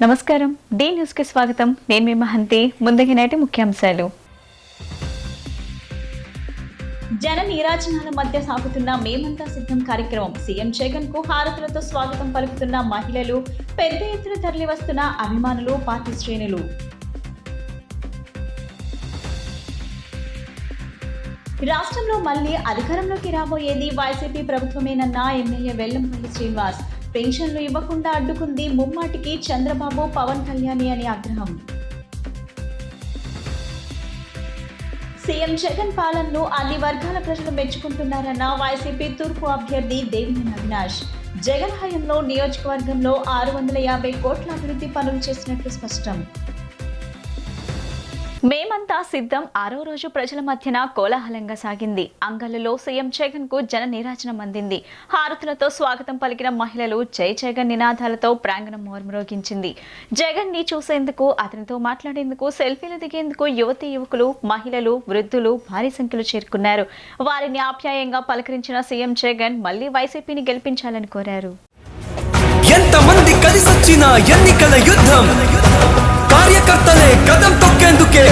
నమస్కారం D news కి స్వాగతం. నేను మీ మహంతి. ముందుగా నేటి ముఖ్యాంశాలు. జన నీరాజనాల మధ్య సాగుతున్న మేమంతా సిద్ధం కార్యక్రమం. సీఎం జగన్ కు హారతులతో స్వాగతం పలుకుతున్న మహిళలు, పెద్ద ఎత్తున తరలి వస్తున్న అభిమానులు, పార్టీ శ్రేణులు. రాష్ట్రంలో మళ్లీ అధికారంలోకి రాబోయేది వైసీపీ ప్రభుత్వమేనన్న ఎమ్మెల్యే వెల్లంపల్లి శ్రీనివాస్. పెన్షన్లు ఇవ్వకుండా అడ్డుకుంది ముమ్మాటికి చంద్రబాబు, పవన్ కళ్యాణ్ అని ఆగ్రహం. సీఎం జగన్ పాలనను అన్ని వర్గాల ప్రజలు మెచ్చుకుంటున్నారన్న వైసీపీ తూర్పు అభ్యర్థి దేవినేని అవినాష్. జగన్ హయాంలో నియోజకవర్గంలో 650 కోట్ల అభివృద్ధి పనులు చేసినట్లు స్పష్టం. మేమంతా సిద్ధం 6వ రోజు ప్రజల మధ్యన కోలాహలంగా సాగింది. అంగళ్ళలో సీఎం జగన్ కు జన నీరాజనం అందింది. హారతులతో స్వాగతం పలికిన మహిళలు జై జగన్ నినాదాలతో ప్రాంగణం మోర్మరోగించింది. జగన్ ని చూసేందుకు, అతనితో మాట్లాడేందుకు, సెల్ఫీలు దిగేందుకు యువతీ యువకులు, మహిళలు, వృద్ధులు భారీ సంఖ్యలో చేరుకున్నారు. వారిని ఆప్యాయంగా పలకరించిన సీఎం జగన్ మళ్లీ వైసీపీని గెలిపించాలని కోరారు. ఎంతమంది కలిసొచ్చిన ఎన్నికల యుద్ధం, కార్యకర్తలే కదం తొక్కేందుకే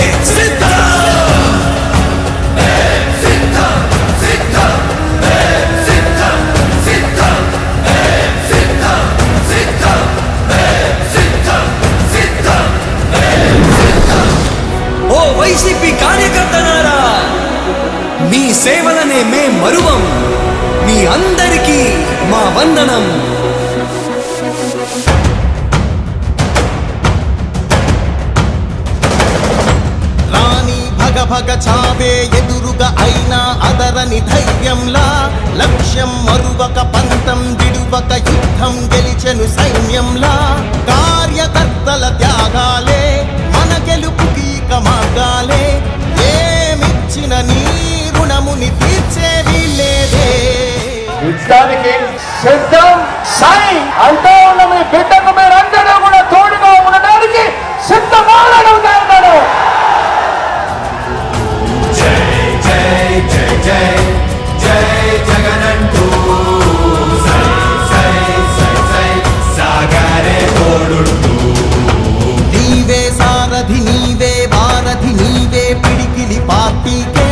ఓ వైసీపీ కార్యకర్తనారా, మీ సేవలనే మే మరువం. మీ అందరికీ మా వందనం. భగ చావే ఎదురుగా అయినా అదరని ధైర్యంలా, లక్ష్యం మరువక పంతం విడువక యుద్ధం గెలిచెను సైన్యంలా. కార్యకర్తల త్యాగాలే మన గెలుపుకి మార్గాలే. ఏమిచ్చిన నీ రుణముని తీర్చేది లేదే. యుద్ధానికి సిద్ధం సై అంటూ ఉన్న మీ బిడ్డకు మీరందరూ కూడా తోడుగా ఉండడానికి సిద్ధమాలను అన్నాడు. జై జై జగనంటూ సాగరే తోడుంటూ. నీవే సారథి, నీవే వారధి, నీవే పిడికిలి పార్టీకే.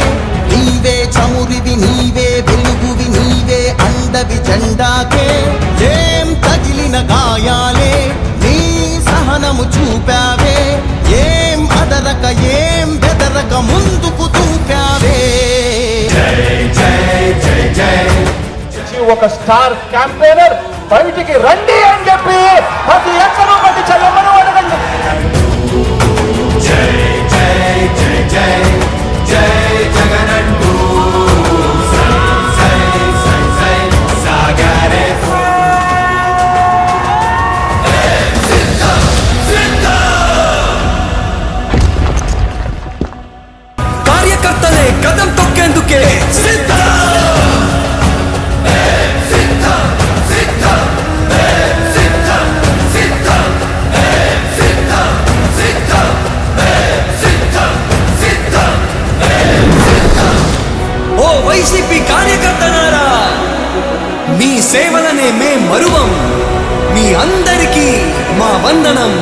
నీవే చమురివి, నీవే వెలుగువి, నీవే అండవి జెండాకే. ఏం తగిలిన గాయాలే నీ సహనము చూపావే. ఏం అదరక ఏం బెదరక ముందుకు చూపావే. ఒక స్టార్ క్యాంపెయినర్ బయటికి రండి అని చెప్పి ప్రతి ఎక్కడో ప్రతి చల్లమను అడగండి. జై జై జై జై జై జగనంటూ సాగరే. కార్యకర్తలే కదం తొక్కేందుకే ఓ వైసీపీ కార్యకర్తనారా, మీ సేవలనే మే మరువం. మీ అందరికీ మా వందనం.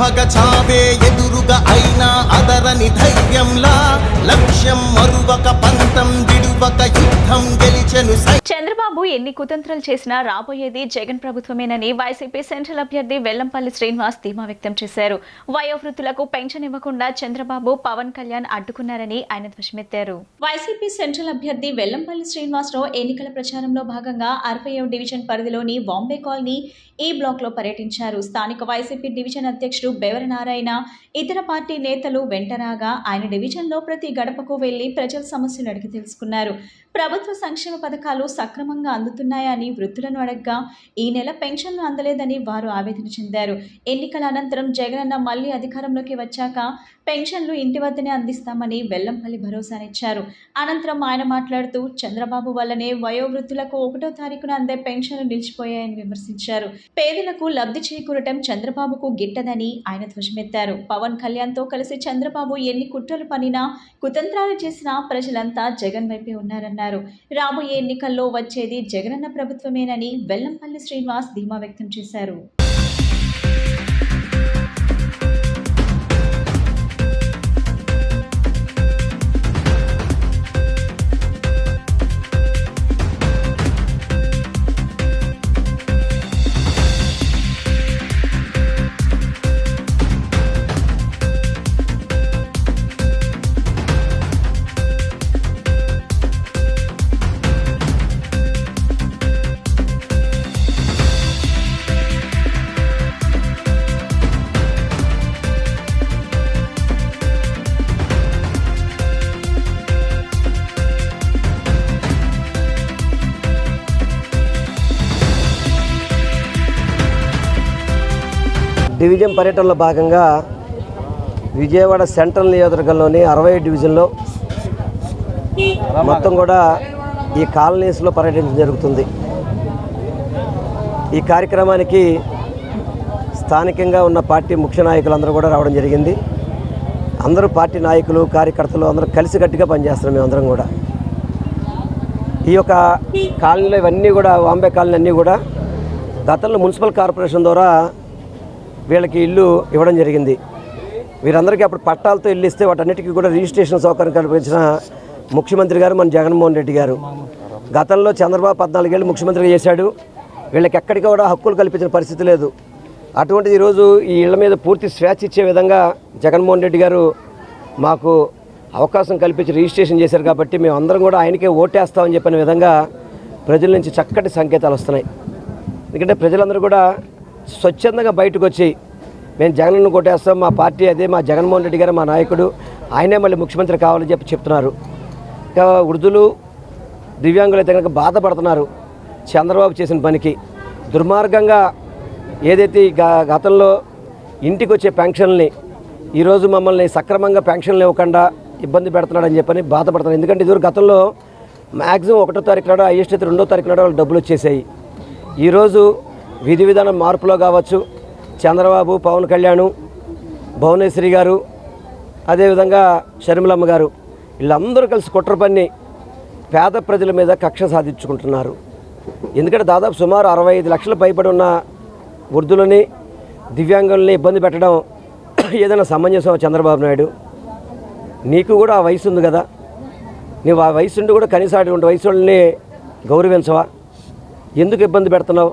భగ చావే ఎదురుగా అయినా అదరని ధైర్యంలా, లక్ష్యం మరువక పంతం విడువక యుద్ధం గెలిచెను. చంద్రబాబు ఎన్ని కుతంత్రాలు చేసినా రాబోయేది జగన్ ప్రభుత్వమేనని వైసీపీ సెంట్రల్ అభ్యర్థి వెల్లంపల్లి శ్రీనివాస్ ధీమా వ్యక్తం చేశారు. వయోవృద్ధులకు పెన్షన్ ఇవ్వకుండా చంద్రబాబు, పవన్ కళ్యాణ్ అడ్డుకున్నారని ఆయన ధ్వజమెత్తారు. వైసీపీ సెంట్రల్ అభ్యర్థి వెల్లంపల్లి శ్రీనివాస్ రావు ఎన్నికల ప్రచారంలో భాగంగా 60వ డివిజన్ పరిధిలోని బాంబే కాలనీ ఈ బ్లాక్ లో పర్యటించారు. స్థానిక వైసీపీ డివిజన్ అధ్యక్షుడు బెవర నారాయణ, ఇతర పార్టీ నేతలు వెంటరాగా ఆయన డివిజన్లో ప్రతి గడపకు వెళ్లి ప్రజల సమస్యలు అడిగి తెలుసుకున్నారు. ప్రభుత్వ సంక్షేమ పథకాలు సక్రమంగా అందుతున్నాయని వృద్ధులను అడగ్గా ఈ నెల పెన్షన్లు అందలేదని వారు ఆవేదన చెందారు. ఎన్నికల అనంతరం జగనన్న మళ్లీ అధికారంలోకి వచ్చాక పెన్షన్లు ఇంటి వద్దనే అందిస్తామని వెల్లంపల్లి భరోసానిచ్చారు. అనంతరం ఆయన మాట్లాడుతూ చంద్రబాబు వల్లనే వయోవృద్ధులకు 1వ తారీఖున అందే పెన్షన్లు నిలిచిపోయాయని విమర్శించారు. పేదలకు లబ్ధి చేకూరటం చంద్రబాబుకు గిట్టదని ఆయన ధ్వజమెత్తారు. పవన్ కళ్యాణ్ తో కలిసి చంద్రబాబు ఎన్ని కుట్రలు పనినా, కుతంత్రాలు చేసినా ప్రజలంతా జగన్ వైపే ఉన్నారన్నారు. చేస్తారన్నారు. రాబోయే ఎన్నికల్లో వచ్చేది జగనన్న ప్రభుత్వమేనని వెల్లంపల్లి శ్రీనివాస్ ధీమా వ్యక్తం చేశారు. డివిజన్ పర్యటనలో భాగంగా విజయవాడ సెంట్రల్ నియోజకవర్గంలోని 60 డివిజన్లో మొత్తం కూడా ఈ కాలనీస్లో పర్యటించడం జరుగుతుంది. ఈ కార్యక్రమానికి స్థానికంగా ఉన్న పార్టీ ముఖ్య నాయకులందరూ కూడా రావడం జరిగింది. అందరూ పార్టీ నాయకులు కార్యకర్తలు అందరూ కలిసికట్టుగా పనిచేస్తున్నాం. మేమందరం కూడా ఈ యొక్క కాలనీలో ఇవన్నీ కూడా వాంబే కాలనీ అన్నీ కూడా గతంలో మున్సిపల్ కార్పొరేషన్ ద్వారా వీళ్ళకి ఇల్లు ఇవ్వడం జరిగింది. వీరందరికీ అప్పుడు పట్టాలతో ఇల్లు ఇస్తే వాటన్నిటికీ కూడా రిజిస్ట్రేషన్ సౌకర్యం కల్పించిన ముఖ్యమంత్రి గారు మన జగన్మోహన్ రెడ్డి గారు. గతంలో చంద్రబాబు 14 ఏళ్ళు ముఖ్యమంత్రిగా చేశాడు. వీళ్ళకి ఎక్కడికి కూడా హక్కులు కల్పించిన పరిస్థితి లేదు. అటువంటిది ఈరోజు ఈ ఇళ్ల మీద పూర్తి స్వేచ్ఛ ఇచ్చే విధంగా జగన్మోహన్ రెడ్డి గారు మాకు అవకాశం కల్పించి రిజిస్ట్రేషన్ చేశారు. కాబట్టి మేము అందరం కూడా ఆయనకే ఓటేస్తామని చెప్పిన విధంగా ప్రజల నుంచి చక్కటి సంకేతాలు వస్తున్నాయి. ఎందుకంటే ప్రజలందరూ కూడా స్వచ్ఛందంగా బయటకు వచ్చి మేము జగన్ను కొట్టేస్తాం, మా పార్టీ అదే, మా జగన్మోహన్ రెడ్డి గారు మా నాయకుడు, ఆయనే మళ్ళీ ముఖ్యమంత్రి కావాలని చెప్తున్నారు. ఇంకా వృద్ధులు దివ్యాంగులు అయితే కనుక బాధపడుతున్నారు. చంద్రబాబు చేసిన పనికి దుర్మార్గంగా ఏదైతే గతంలో ఇంటికి వచ్చే పెన్షన్ని ఈరోజు మమ్మల్ని సక్రమంగా పెన్షన్లు ఇవ్వకుండా ఇబ్బంది పెడుతున్నాడని చెప్పని బాధపడుతున్నారు. ఎందుకంటే ఇదివరకు గతంలో మ్యాక్సిమం 1వ తారీఖు నాడు, హైయెస్ట్ అయితే 2వ తారీఖు నాడు వాళ్ళు డబ్బులు వచ్చేసాయి. ఈరోజు విధి విధానం మార్పులో కావచ్చు, చంద్రబాబు, పవన్ కళ్యాణ్, భువనేశ్వరి గారు, అదేవిధంగా షర్మిలమ్మ గారు వీళ్ళందరూ కలిసి కుట్ర పన్ని పేద ప్రజల మీద కక్ష సాధించుకుంటున్నారు. ఎందుకంటే దాదాపు సుమారు 65 లక్షల పైబడి ఉన్న వృద్ధులని దివ్యాంగుల్ని ఇబ్బంది పెట్టడం ఏదైనా సమంజసం? చంద్రబాబు నాయుడు, నీకు కూడా ఆ వయసు ఉంది కదా, నీవు ఆ వయసు ఉండి కూడా కనీసం అటువంటి వయసు వాళ్ళని గౌరవించవా? ఎందుకు ఇబ్బంది పెడుతున్నావు?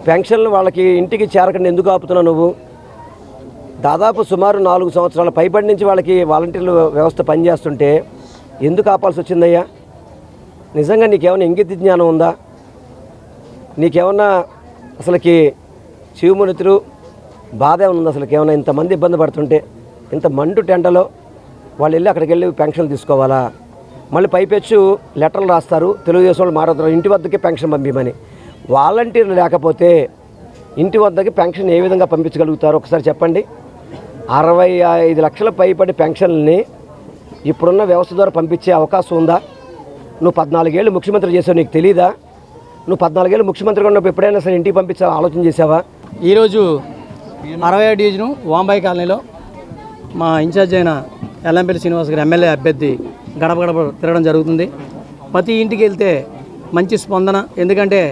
పెన్షన్లు వాళ్ళకి ఇంటికి చేరకుండా ఎందుకు ఆపుతున్నావు నువ్వు? దాదాపు సుమారు 4 సంవత్సరాల పైబడి నుంచి వాళ్ళకి వాలంటీర్ల వ్యవస్థ పనిచేస్తుంటే ఎందుకు ఆపాల్సి వచ్చిందయ్యా? నిజంగా నీకేమైనా ఇంగిత జ్ఞానం ఉందా? నీకేమన్నా అసలుకి శివమునితులు బాధ ఏమన్నా? అసలుకి ఏమన్నా ఇంతమంది ఇబ్బంది పడుతుంటే ఇంత మండు టెంటలో వాళ్ళు వెళ్ళి అక్కడికి వెళ్ళి పెన్షన్ తీసుకోవాలా? మళ్ళీ పైపెచ్చు లెటర్లు రాస్తారు, తెలుగుదేశం వాళ్ళు మాట్లాడుతారు ఇంటి వద్దకే పెన్షన్ పంపించమని. వాలంటీర్లు లేకపోతే ఇంటి వద్దకి పెన్షన్ ఏ విధంగా పంపించగలుగుతారో ఒకసారి చెప్పండి. 65 లక్షల పైబడి పెన్షన్ని ఇప్పుడున్న వ్యవస్థ ద్వారా పంపించే అవకాశం ఉందా? నువ్వు 14 ఏళ్ళు ముఖ్యమంత్రి చేసావు, నీకు తెలీదా? నువ్వు 14 ఏళ్ళు ముఖ్యమంత్రిగా ఉన్నప్పుడు ఎప్పుడైనా సరే ఇంటికి పంపించా ఆలోచన చేసావా? ఈరోజు 60 డివిజను వాంబాయి కాలనీలో మా ఇన్ఛార్జ్ అయిన ఎల్లంపల్లి శ్రీనివాస్ గారు ఎమ్మెల్యే అభ్యర్థి గడప గడప తిరగడం జరుగుతుంది. ప్రతి ఇంటికి వెళ్తే మంచి స్పందన. ఎందుకంటే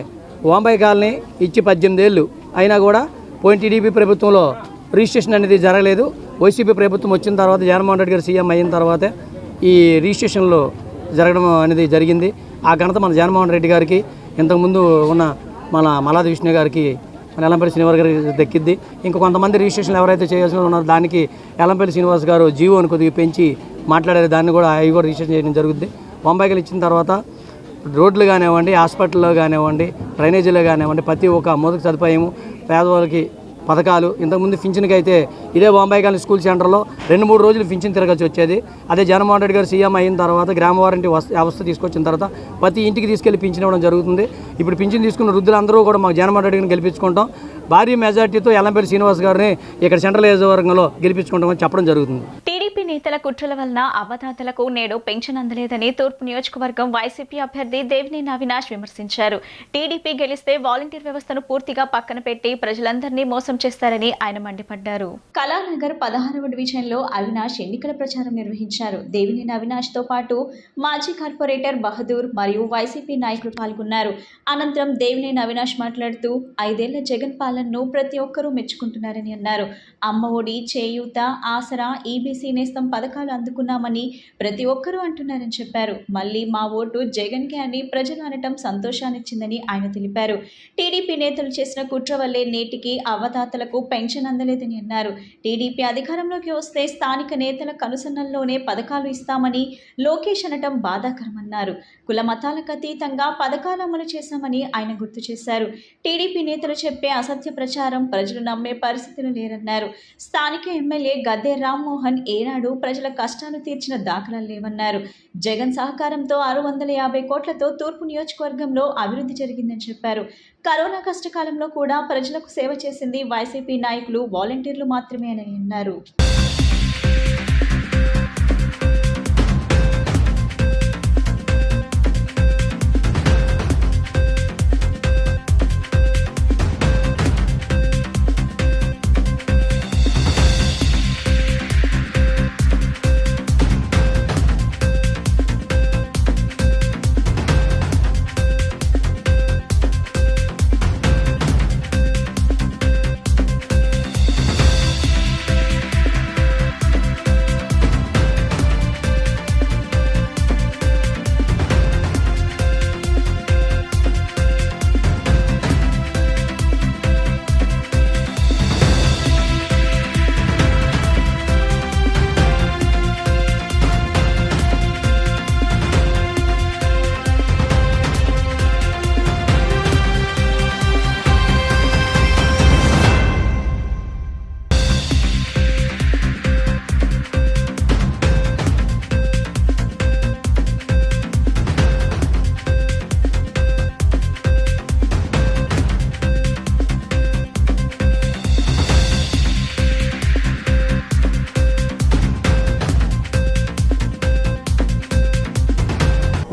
వాంబాయి కాలనీ ఇచ్చి 18 ఏళ్ళు అయినా కూడా పోయిన టీడీపీ ప్రభుత్వంలో రిజిస్ట్రేషన్ అనేది జరగలేదు. వైసీపీ ప్రభుత్వం వచ్చిన తర్వాత జగన్మోహన్ రెడ్డి గారు సీఎం అయిన తర్వాతే ఈ రిజిస్ట్రేషన్లో జరగడం అనేది జరిగింది. ఆ ఘనత మన జగన్మోహన్ రెడ్డి గారికి, ఇంతకుముందు ఉన్న మన మల్లాది విష్ణు గారికి, మన ఎల్లంపల్లి శ్రీనివాస్ గారికి దక్కిద్ది. ఇంకా కొంతమంది రిజిస్ట్రేషన్లు ఎవరైతే చేయాల్సి ఉన్నారో దానికి ఎల్లంపల్లి శ్రీనివాస్ గారు జీవోని కొద్దిగా పెంచి మాట్లాడారు. దాన్ని కూడా అవి కూడా రిజిస్ట్రేషన్ చేయడం జరుగుద్ది. వాంబాయికి ఇచ్చిన తర్వాత రోడ్లు కానివ్వండి, హాస్పిటల్లో కానివ్వండి, డ్రైనేజీలో కానివ్వండి, ప్రతి ఒక్క మౌలిక సదుపాయము, పేదవాళ్ళకి పథకాలు. ఇంతకుముందు పింఛన్కి అయితే ఇదే వాంబాయి కాలనీ స్కూల్ సెంటర్లో 2-3 రోజులు పింఛన్ తిరగాల్సి వచ్చేది. అదే జగన్మోహన్ రెడ్డి గారు సీఎం అయిన తర్వాత గ్రామ వారంటీ వ్యవస్థ తీసుకొచ్చిన తర్వాత ప్రతి ఇంటికి తీసుకెళ్లి పింఛన్ ఇవ్వడం జరుగుతుంది. ఇప్పుడు పింఛన్ తీసుకున్న వృద్ధులందరూ కూడా మాకు జగన్మోహన్ రెడ్డి గారిని గెలిపించుకుంటాం. భారీ మెజార్టీతో ఎల్లంపల్లి శ్రీనివాస్ గారిని ఇక్కడ సెంట్రల్ నియోజకవర్గంలో గెలిపించుకుంటామని చెప్పడం జరుగుతుంది. టీడీపీ నేత నేతల కుట్రల వలన అవ్వదాతలకు నేడు పెన్షన్ అందలేదని తూర్పు నియోజకవర్గం వైసీపీ అభ్యర్థి దేవినేని అవినాష్ విమర్శించారు. టీడీపీ గెలిస్తే వాలంటీర్ వ్యవస్థను పూర్తిగా పక్కన పెట్టి ప్రజలందరినీ మోసం చేస్తారని ఆయన మండిపడ్డారు. కళానగర్ 16వ డివిజన్లో అవినాష్ ఎన్నికల ప్రచారం నిర్వహించారు. దేవినేని అవినాష్ తో పాటు మాజీ కార్పొరేటర్ బహదూర్ మరియు వైసీపీ నాయకులు పాల్గొన్నారు. అనంతరం దేవినేని అవినాష్ మాట్లాడుతూ 5 ఏళ్ల జగన్ పాలనను ప్రతి ఒక్కరూ మెచ్చుకుంటున్నారని అన్నారు. అమ్మ ఒడి, చేయూత, ఆసరా, ఈబీసీ నేస్తం పథకాలు అందుకున్నామని ప్రతి ఒక్కరూ అంటున్నారని చెప్పారు. మళ్ళీ మా ఓటు జగన్కే అని ప్రజలు అనటం సంతోషాన్నిచ్చిందని ఆయన తెలిపారు. టీడీపీ నేతలు చేసిన కుట్ర వల్లే నేటికి అవ్వదాతలకు పెన్షన్ అందలేదని అన్నారు. టీడీపీ అధికారంలోకి వస్తే స్థానిక నేతల కనుసన్నల్లోనే పథకాలు ఇస్తామని లోకేష్ అనటం బాధాకరమన్నారు. కుల మతాలకు అతీతంగా పథకాలు అమలు చేశామని ఆయన గుర్తు చేశారు. టీడీపీ నేతలు చెప్పే అసత్య ప్రచారం ప్రజలు నమ్మే పరిస్థితులు లేరన్నారు. స్థానిక ఎమ్మెల్యే గద్దె రామ్మోహన్ ఏనాడు ప్రజల కష్టాలు తీర్చిన దాఖలాలు లేవన్నారు. జగన్ సహకారంతో 650 కోట్లతో తూర్పు నియోజకవర్గంలో అభివృద్ధి జరిగిందని చెప్పారు. కరోనా కష్టకాలంలో కూడా ప్రజలకు సేవ చేసింది వైసీపీ నాయకులు, వాలంటీర్లు మాత్రమేనని అన్నారు.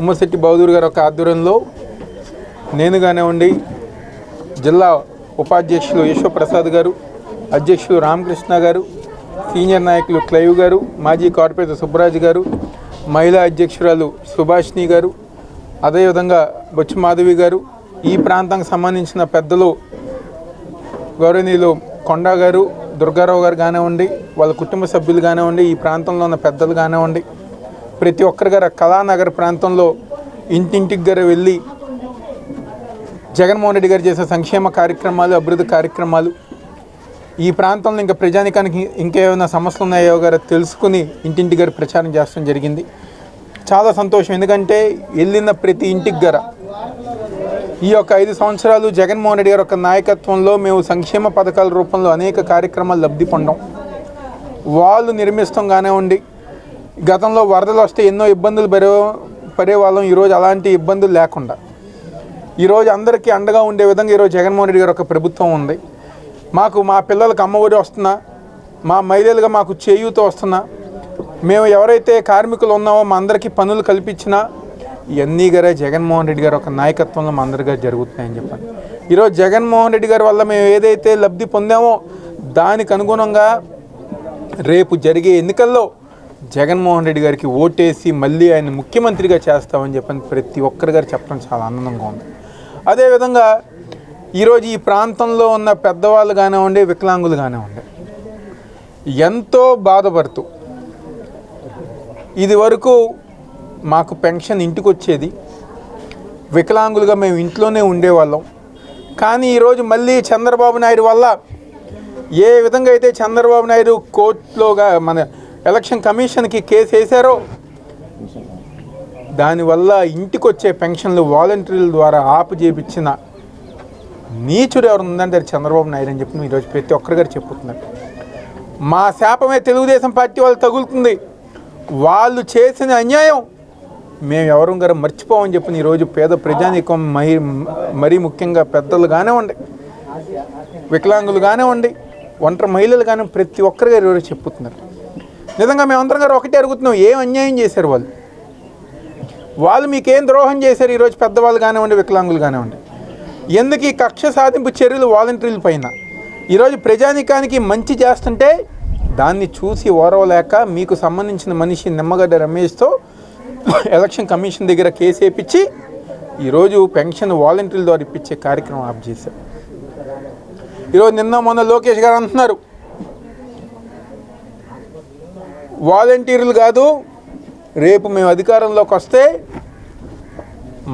ఉమ్మశెట్టి బహదూర్ గారి యొక్క ఆధ్వర్యంలో నేను కానివ్వండి, జిల్లా ఉపాధ్యక్షులు యశ్వప్రసాద్ గారు, అధ్యక్షులు రామకృష్ణ గారు, సీనియర్ నాయకులు క్లైవ్ గారు, మాజీ కార్పొరేటర్ సుబ్బరాజు గారు, మహిళా అధ్యక్షురాలు సుభాష్ని గారు, అదేవిధంగా బొచ్చు మాధవి గారు, ఈ ప్రాంతానికి సంబంధించిన పెద్దలు గౌరవనీయులు కొండా గారు, దుర్గారావు గారు కానివ్వండి, వాళ్ళ కుటుంబ సభ్యులు కానివ్వండి, ఈ ప్రాంతంలో ఉన్న పెద్దలు కానివ్వండి, ప్రతి ఒక్కరి గారు కళానగర్ ప్రాంతంలో ఇంటింటికి గారు వెళ్ళి జగన్మోహన్ రెడ్డి గారు చేసే సంక్షేమ కార్యక్రమాలు, అభివృద్ధి కార్యక్రమాలు, ఈ ప్రాంతంలో ఇంకా ప్రజానికానికి ఇంకేమైనా సమస్యలు ఉన్నాయో గారు తెలుసుకుని ఇంటింటి గారు ప్రచారం చేస్తడం జరిగింది. చాలా సంతోషం. ఎందుకంటే వెళ్ళిన ప్రతి ఇంటికి గార ఈ యొక్క 5 సంవత్సరాలు జగన్మోహన్ రెడ్డి గారి యొక్క నాయకత్వంలో మేము సంక్షేమ పథకాల రూపంలో అనేక కార్యక్రమాలు లబ్ధి పొందాం. వాళ్ళు నిర్మిస్తాం కానివ్వండి, గతంలో వరదలు వస్తే ఎన్నో ఇబ్బందులు పడేవాళ్ళం. ఈరోజు అలాంటి ఇబ్బందులు లేకుండా ఈరోజు అందరికీ అండగా ఉండే విధంగా ఈరోజు జగన్మోహన్ రెడ్డి గారి ఒక ప్రభుత్వం ఉంది. మాకు మా పిల్లలకు అమ్మఒడి వస్తున్నా, మా మహిళలుగా మాకు చేయూత వస్తున్నా, మేము ఎవరైతే కార్మికులు ఉన్నామో మా అందరికీ పనులు కల్పించినా ఇవన్నీ గారే జగన్మోహన్ రెడ్డి గారి ఒక నాయకత్వంలో మా అందరిగా జరుగుతున్నాయని చెప్పాను. ఈరోజు జగన్మోహన్ రెడ్డి గారి వల్ల మేము ఏదైతే లబ్ధి పొందామో దానికి అనుగుణంగా రేపు జరిగే ఎన్నికల్లో జగన్మోహన్ రెడ్డి గారికి ఓటేసి మళ్ళీ ఆయన ముఖ్యమంత్రిగా చేస్తామని చెప్పని ప్రతి ఒక్కరి గారు చెప్పడం చాలా ఆనందంగా ఉంది. అదేవిధంగా ఈరోజు ఈ ప్రాంతంలో ఉన్న పెద్దవాళ్ళు కానివ్వండి, వికలాంగులు కానివ్వండి, ఎంతో బాధపడుతూ ఇది వరకు మాకు పెన్షన్ ఇంటికి వచ్చేది, వికలాంగులుగా మేము ఇంట్లోనే ఉండేవాళ్ళం. కానీ ఈరోజు మళ్ళీ చంద్రబాబు నాయుడు వల్ల ఏ విధంగా అయితే చంద్రబాబు నాయుడు కోర్టులోగా మన ఎలక్షన్ కమిషన్కి కేసు వేశారో దానివల్ల ఇంటికి వచ్చే పెన్షన్లు వాలంటీర్ల ద్వారా ఆపు చేయించిన నీచుడు ఎవరు ఉందంటే అది చంద్రబాబు నాయుడు అని చెప్పి ఈరోజు ప్రతి ఒక్కరి గారు చెప్పుతున్నారు. మా శాపమే తెలుగుదేశం పార్టీ వాళ్ళు తగులుతుంది. వాళ్ళు చేసిన అన్యాయం మేము ఎవరు గారు మర్చిపోమని చెప్పి ఈరోజు పేద ప్రజానీకం మరీ ముఖ్యంగా పెద్దలు కానివ్వండి, వికలాంగులు కానివ్వండి, ఒంటరి మహిళలు కానీ ప్రతి ఒక్కరి గారు ఈరోజు చెప్పుతున్నారు. నిజంగా మేమందరం గారు ఒకటే అడుగుతున్నాం, ఏం అన్యాయం చేశారు వాళ్ళు మీకేం ద్రోహం చేశారు? ఈరోజు పెద్దవాళ్ళు కానివ్వండి, వికలాంగులు కానివ్వండి, ఎందుకు ఈ కక్ష సాధింపు చర్యలు వాలంటీర్ల పైన? ఈరోజు ప్రజానికానికి మంచి చేస్తుంటే దాన్ని చూసి ఓరవలేక మీకు సంబంధించిన మనిషి నిమ్మగడ్డ రమేష్తో ఎలక్షన్ కమిషన్ దగ్గర కేసు వేయించి ఈరోజు పెన్షన్ వాలంటీర్ల ద్వారా ఇప్పించే కార్యక్రమం ఆప్ చేశారు. ఈరోజు నిన్న మొన్న లోకేష్ గారు అంటున్నారు, వాలంటీర్లు కాదు, రేపు మేము అధికారంలోకి వస్తే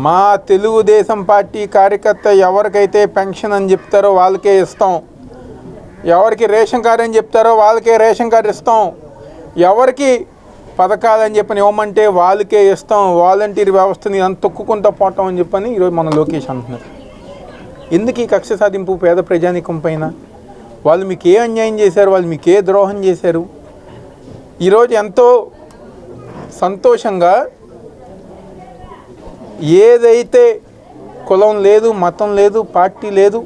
మా తెలుగుదేశం పార్టీ కార్యకర్త ఎవరికైతే పెన్షన్ అని చెప్తారో వాళ్ళకే ఇస్తాం, ఎవరికి రేషన్ కార్డు అని చెప్తారో వాళ్ళకే రేషన్ కార్డు ఇస్తాం, ఎవరికి పథకాలని చెప్పని ఇవ్వమంటే వాళ్ళకే ఇస్తాం, వాలంటీర్ వ్యవస్థని అంత తొక్కుకుంటూ పోతాం అని చెప్పని ఈరోజు మన లోకేష్ అంటున్నారు. ఎందుకు ఈ కక్ష సాధింపు పేద ప్రజానికం పైన? వాళ్ళు మీకు ఏ అన్యాయం చేశారు? వాళ్ళు మీకు ఏ ద్రోహం చేశారు? ఈరోజు ఎంతో సంతోషంగా ఏదైతే కులం లేదు, మతం లేదు, పార్టీ లేదు,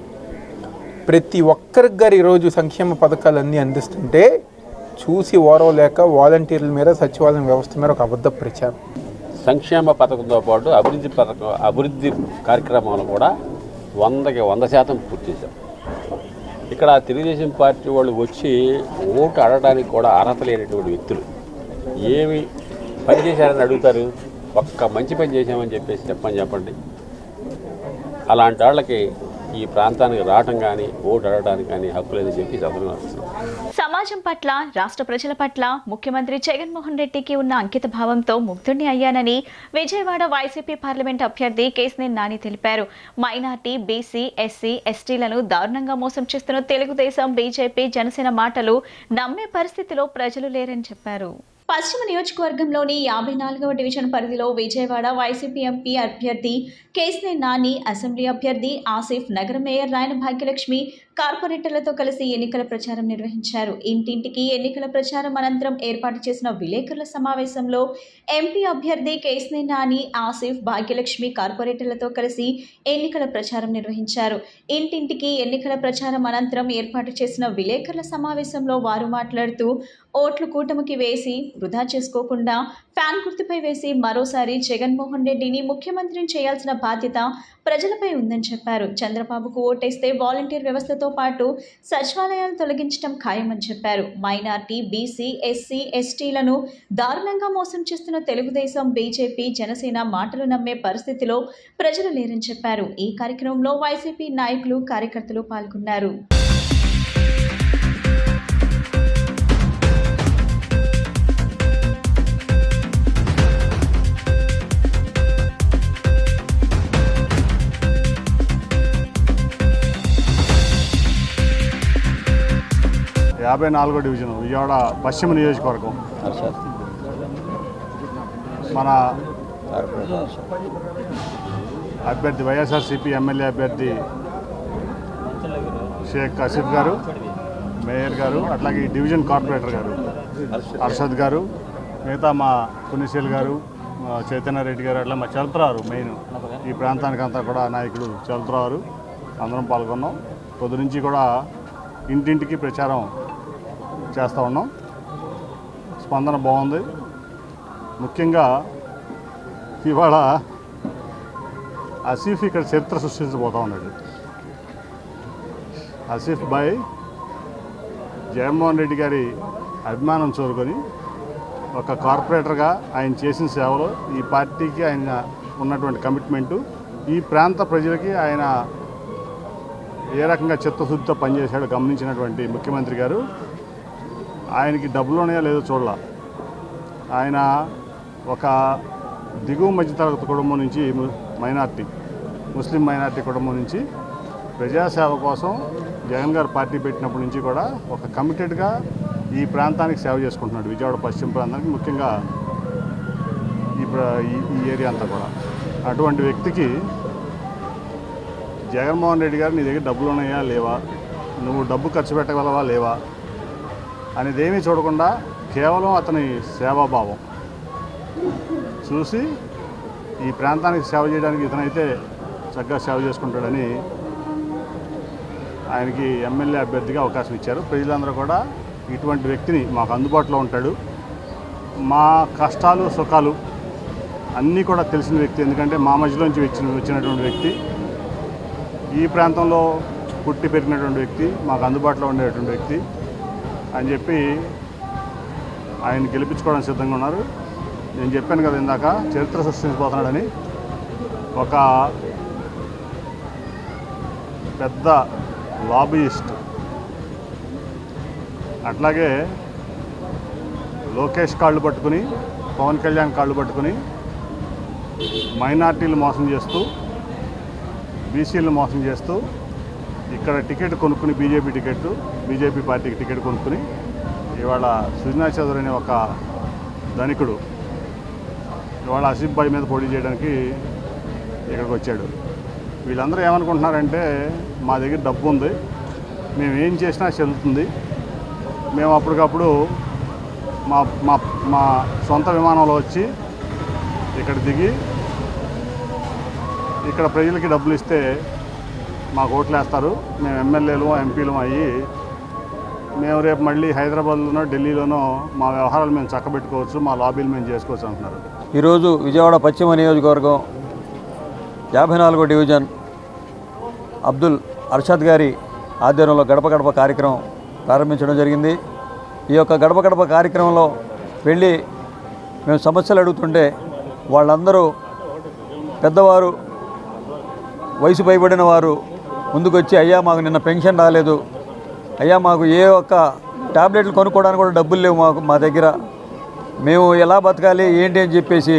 ప్రతి ఒక్కరికి గారు ఈరోజు సంక్షేమ పథకాలన్నీ అందిస్తుంటే చూసి ఓరవలేక వాలంటీర్ల మీద, సచివాలయం వ్యవస్థ మీద ఒక అబద్ధ ప్రచారం. సంక్షేమ పథకంతో పాటు అభివృద్ధి కార్యక్రమాలు కూడా 100కి 100% పూర్తి చేశాం. ఇక్కడ తెలుగుదేశం పార్టీ వాళ్ళు వచ్చి ఓటు అడగడానికి కూడా అర్హత లేనటువంటి వ్యక్తులు ఏమి పని చేశారని అడుగుతారు. ఒక్క మంచి పని చేశామని చెప్పేసి చెప్పండి. అలాంటి వాళ్ళకి ఈ ప్రాంతానికి రావటం కానీ ఓటు అడగడానికి కానీ హక్కు లేదని చెప్పి సమాజం పట్ల, రాష్ట్ర ప్రజల పట్ల ముఖ్యమంత్రి జగన్మోహన్ రెడ్డికి ఉన్న అంకిత భావంతో ముగ్ధుడిని అయ్యానని విజయవాడ వైసీపీ పార్లమెంట్ అభ్యర్థి కేశినేని నాని తెలిపారు. మైనార్టీ, బీసీ, ఎస్సీ, ఎస్టీలను దారుణంగా మోసం చేస్తున్న తెలుగుదేశం, బీజేపీ, జనసేన మాటలు నమ్మే పరిస్థితిలో ప్రజలు లేరని చెప్పారు. పశ్చిమ నియోజకవర్గంలోని 54వ డివిజన్ పరిధిలో విజయవాడ వైసీపీ ఎంపీ అభ్యర్థి కేశినేని నాని, అసెంబ్లీ అభ్యర్థి ఆసిఫ్, నగర మేయర్ రాయన భాగ్యలక్ష్మి కార్పొరేటర్లతో కలిసి ఎన్నికల ప్రచారం నిర్వహించారు. ఇంటింటికి ఎన్నికల ప్రచారం అనంతరం ఏర్పాటు చేసిన విలేకరుల సమావేశంలో ఎంపీ అభ్యర్థి కేశినేని నాని, ఆసిఫ్, భాగ్యలక్ష్మి కార్పొరేటర్లతో కలిసి ఎన్నికల ప్రచారం నిర్వహించారు. ఇంటింటికి ఎన్నికల ప్రచారం అనంతరం ఏర్పాటు చేసిన విలేకరుల సమావేశంలో వారు మాట్లాడుతూ ఓట్లు కూటమికి వేసి వృధా చేసుకోకుండా ఫ్యాన్ గుర్తుపై వేసి మరోసారి జగన్మోహన్ రెడ్డిని ముఖ్యమంత్రిని చేయాల్సిన బాధ్యత ప్రజలపై ఉందని చెప్పారు. చంద్రబాబుకు ఓటేస్తే వాలంటీర్ వ్యవస్థతో పాటు సచివాలయాలను తొలగించడం ఖాయమని చెప్పారు. మైనార్టీ, బీసీ, ఎస్సీ, ఎస్టీలను దారుణంగా మోసం చేస్తున్న తెలుగుదేశం, బీజేపీ, జనసేన మాటలు నమ్మే పరిస్థితిలో ప్రజలు లేరని చెప్పారు. ఈ కార్యక్రమంలో వైసీపీ నాయకులు, కార్యకర్తలు పాల్గొన్నారు. యాభై 54వ డివిజన్ విజయవాడ పశ్చిమ నియోజకవర్గం. మన అభ్యర్థి వైఎస్ఆర్సీపీ ఎమ్మెల్యే అభ్యర్థి షేక్ ఆసిఫ్ గారు, మేయర్ గారు, అట్లాగే డివిజన్ కార్పొరేటర్ గారు అర్షద్ గారు, మిగతా మా పుణ్యశీల్ గారు, చైతన్య రెడ్డి గారు, అట్లా మా చలత్రారు మెయిన్ ఈ ప్రాంతానికి అంతా కూడా నాయకులు చలత్రారు అందరం పాల్గొన్నాం. పొద్దు నుంచి కూడా ఇంటింటికి ప్రచారం చేస్తూ ఉన్నాం. స్పందన బాగుంది. ముఖ్యంగా ఇవాళ ఆసిఫ్ ఇక్కడ చరిత్ర సృష్టించబోతూ ఉన్నాడు. ఆసిఫ్ భాయ్ జగన్మోహన్ రెడ్డి గారి అభిమానం చూరుకొని ఒక కార్పొరేటర్గా ఆయన చేసిన సేవలు, ఈ పార్టీకి ఆయన ఉన్నటువంటి కమిట్మెంటు, ఈ ప్రాంత ప్రజలకి ఆయన ఏ రకంగా చిత్తశుద్ధితో పనిచేశాడో గమనించినటువంటి ముఖ్యమంత్రి గారు ఆయనకి డబ్బులు ఉన్నాయో లేదో చూడాల. ఆయన ఒక దిగువ మధ్యతరగతి కుటుంబం నుంచి, ముస్లిం మైనార్టీ కుటుంబం నుంచి ప్రజాసేవ కోసం జగన్ గారు పార్టీ పెట్టినప్పటి నుంచి కూడా ఒక కమిటెడ్గా ఈ ప్రాంతానికి సేవ చేసుకుంటున్నాడు. విజయవాడ పశ్చిమ ప్రాంతానికి, ముఖ్యంగా ఈ ఏరియా అంతా కూడా. అటువంటి వ్యక్తికి జగన్మోహన్ రెడ్డి గారు నీ దగ్గర డబ్బులు ఉన్నాయా లేవా, నువ్వు డబ్బు ఖర్చు పెట్టగలవా లేవా అనేది ఏమీ చూడకుండా కేవలం అతని సేవాభావం చూసి ఈ ప్రాంతానికి సేవ చేయడానికి ఇతనైతే చక్కగా సేవ చేసుకుంటాడని ఆయనకి ఎమ్మెల్యే అభ్యర్థిగా అవకాశం ఇచ్చారు. ప్రజలందరూ కూడా ఇటువంటి వ్యక్తిని మాకు అందుబాటులో ఉంటాడు, మా కష్టాలు సుఖాలు అన్నీ కూడా తెలిసిన వ్యక్తి. ఎందుకంటే మా మధ్యలోంచి వచ్చినటువంటి వ్యక్తి, ఈ ప్రాంతంలో పుట్టి పెరిగినటువంటి వ్యక్తి, మాకు అందుబాటులో ఉండేటువంటి వ్యక్తి అని చెప్పి ఆయన గెలిపించుకోవడానికి సిద్ధంగా ఉన్నారు. నేను చెప్పాను కదా ఇందాక, చరిత్ర సృష్టించబోతున్నాడని. ఒక పెద్ద లాబీయిస్ట్. అట్లాగే లోకేష్ కాళ్ళు పట్టుకుని, పవన్ కళ్యాణ్ కాళ్ళు పట్టుకుని మైనార్టీలు మోసం చేస్తూ, బీసీలను మోసం చేస్తూ ఇక్కడ టికెట్ కొనుక్కుని, బీజేపీ పార్టీకి టికెట్ కొనుక్కుని ఇవాళ సుజనా చౌదరి అనే ఒక ధనికుడు ఇవాళ ఆసిఫ్ భాయ్ మీద పోటీ చేయడానికి ఇక్కడికి వచ్చాడు. వీళ్ళందరూ ఏమనుకుంటున్నారంటే మా దగ్గర డబ్బు ఉంది, మేము ఏం చేసినా చెల్లుతుంది, మేము అప్పటికప్పుడు మా సొంత విమానంలో వచ్చి ఇక్కడ దిగి ఇక్కడ ప్రజలకి డబ్బులు ఇస్తే మాకు ఓట్లు వేస్తారు, మేము ఎమ్మెల్యేలు ఎంపీలు అయ్యి మేము రేపు మళ్ళీ హైదరాబాద్లోనో ఢిల్లీలోనో మా వ్యవహారాలు మేము చక్కబెట్టుకోవచ్చు, మా లాబీలు మేము చేసుకోవచ్చు అంటున్నారు. ఈరోజు విజయవాడ పశ్చిమ నియోజకవర్గం 54వ డివిజన్ అబ్దుల్ అర్షద్ గారి ఆధ్వర్యంలో గడప గడప కార్యక్రమం ప్రారంభించడం జరిగింది. ఈ యొక్క గడప గడప కార్యక్రమంలో వెళ్ళి మేము సమస్యలు అడుగుతుంటే వాళ్ళందరూ పెద్దవారు, వయసు పైబడిన వారు ముందుకొచ్చి, అయ్యా మాకు నిన్న పెన్షన్ రాలేదు, అయ్యా మాకు ఏ ఒక్క టాబ్లెట్లు కొనుక్కోవడానికి కూడా డబ్బులు లేవు మా దగ్గర, మేము ఎలా బతకాలి ఏంటి అని చెప్పేసి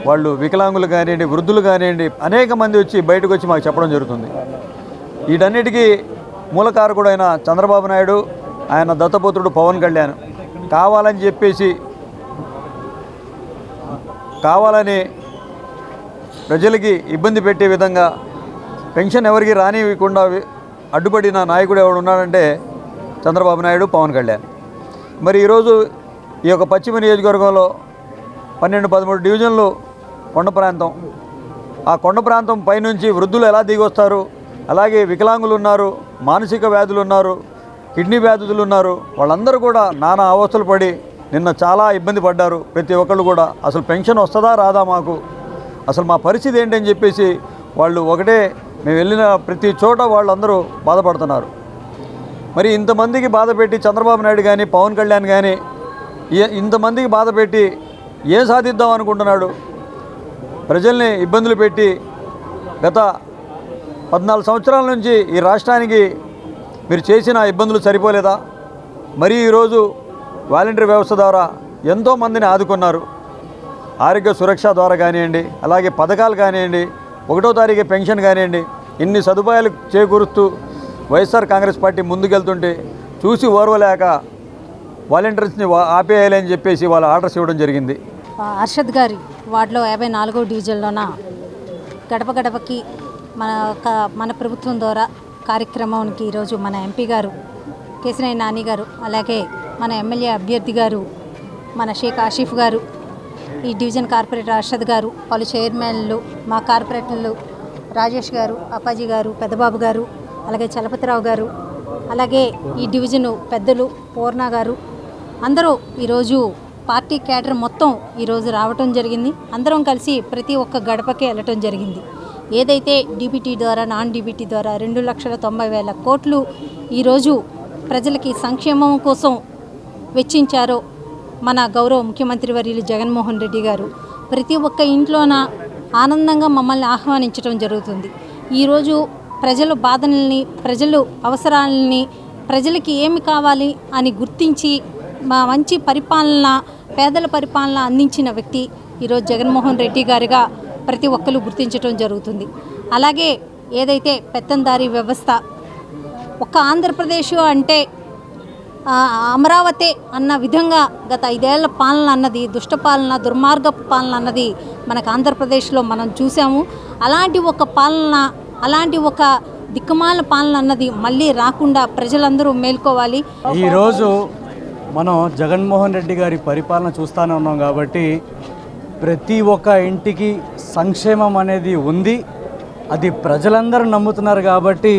వాళ్ళు వికలాంగులు కానివ్వండి, వృద్ధులు కానివ్వండి అనేక మంది వచ్చి బయటకు వచ్చి మాకు చెప్పడం జరుగుతుంది. వీటన్నిటికీ మూలకారకుడైన చంద్రబాబు నాయుడు, ఆయన దత్తపుత్రుడు పవన్ కళ్యాణ్ కావాలని చెప్పేసి కావాలని ప్రజలకి ఇబ్బంది పెట్టే విధంగా పెన్షన్ ఎవరికి రానివ్వకుండా అడ్డుపడిన నాయకుడు ఎవడు ఉన్నాడంటే చంద్రబాబు నాయుడు, పవన్ కళ్యాణ్. మరి ఈరోజు ఈ యొక్క పశ్చిమ నియోజకవర్గంలో 12-13 డివిజన్లు కొండ ప్రాంతం. ఆ కొండ ప్రాంతం పైనుంచి వృద్ధులు ఎలా దిగి వస్తారు, అలాగే వికలాంగులు ఉన్నారు, మానసిక వ్యాధులు ఉన్నారు, కిడ్నీ వ్యాధులు ఉన్నారు. వాళ్ళందరూ కూడా నానా అవస్థలు పడి నిన్న చాలా ఇబ్బంది పడ్డారు. ప్రతి ఒక్కళ్ళు కూడా అసలు పెన్షన్ వస్తుందా రాదా, మాకు అసలు మా పరిస్థితి ఏంటని చెప్పేసి వాళ్ళు ఒకటే, మేము వెళ్ళిన ప్రతి చోట వాళ్ళందరూ బాధపడుతున్నారు. మరి ఇంతమందికి బాధ పెట్టి చంద్రబాబు నాయుడు కానీ, పవన్ కళ్యాణ్ కానీ ఇంతమందికి బాధ పెట్టి ఏం సాధిద్దాం అనుకుంటున్నాడు? ప్రజల్ని ఇబ్బందులు పెట్టి గత 14 సంవత్సరాల నుంచి ఈ రాష్ట్రానికి మీరు చేసిన ఇబ్బందులు సరిపోలేదా? మరి ఈరోజు వాలంటరీ వ్యవస్థ ద్వారా ఎంతోమందిని ఆదుకున్నారు. ఆరోగ్య సురక్ష ద్వారా కానివ్వండి, అలాగే పథకాలు కానివ్వండి, 1వ తారీఖు పెన్షన్ కానివ్వండి, ఇన్ని సదుపాయాలు చేకూరుస్తూ వైఎస్ఆర్ కాంగ్రెస్ పార్టీ ముందుకెళ్తుంటే చూసి ఓర్వలేక వాలంటీర్స్ని ఆపేయాలని చెప్పేసి వాళ్ళు ఆర్డర్స్ ఇవ్వడం జరిగింది. అర్షద్ గారి వార్డులో 54వ డివిజన్లోన గడప గడపకి మన ప్రభుత్వం ద్వారా కార్యక్రమానికి ఈరోజు మన ఎంపీ గారు కేశినేని నాని గారు, అలాగే మన ఎమ్మెల్యే అభ్యర్థి గారు మన షేక్ ఆసిఫ్ గారు, ఈ డివిజన్ కార్పొరేటర్ అర్షద్ గారు, పలు చైర్మన్లు, మా కార్పొరేటర్లు రాజేష్ గారు, అప్పాజీ గారు, పెద్దబాబు గారు, అలాగే చలపతిరావు గారు, అలాగే ఈ డివిజను పెద్దలు పూర్ణ గారు, అందరూ ఈరోజు పార్టీ క్యాడర్ మొత్తం ఈరోజు రావటం జరిగింది. అందరం కలిసి ప్రతి ఒక్క గడపకి వెళ్ళటం జరిగింది. ఏదైతే డీబీటీ ద్వారా, నాన్ డీబీటీ ద్వారా 2,90,000 కోట్లు ఈరోజు ప్రజలకి సంక్షేమం కోసం వెచ్చించారో మన గౌరవ ముఖ్యమంత్రి వర్యులు జగన్మోహన్ రెడ్డి గారు ప్రతి ఒక్క ఇంట్లోన ఆనందంగా మమ్మల్ని ఆహ్వానించడం జరుగుతుంది. ఈరోజు ప్రజల బాధల్ని, ప్రజలు అవసరాలని, ప్రజలకి ఏమి కావాలి అని గుర్తించి మా మంచి పరిపాలన, పేదల పరిపాలన అందించిన వ్యక్తి ఈరోజు జగన్మోహన్ రెడ్డి గారిగా ప్రతి ఒక్కరు గుర్తించడం జరుగుతుంది. అలాగే ఏదైతే పెత్తందారీ వ్యవస్థ, ఒక్క ఆంధ్రప్రదేశ్ అంటే అమరావతి అన్న విధంగా గత 5 ఏళ్ల పాలన అన్నది, దుష్టపాలన, దుర్మార్గపు పాలన అన్నది మనకు ఆంధ్రప్రదేశ్లో మనం చూసాము. అలాంటి ఒక పాలన, అలాంటి ఒక దిక్కుమాల పాలన అన్నది మళ్ళీ రాకుండా ప్రజలందరూ మేల్కోవాలి. ఈరోజు మనం జగన్మోహన్ రెడ్డి గారి పరిపాలన చూస్తూనే ఉన్నాం కాబట్టి ప్రతి ఒక్క ఇంటికి సంక్షేమం అనేది ఉంది. అది ప్రజలందరూ నమ్ముతున్నారు కాబట్టి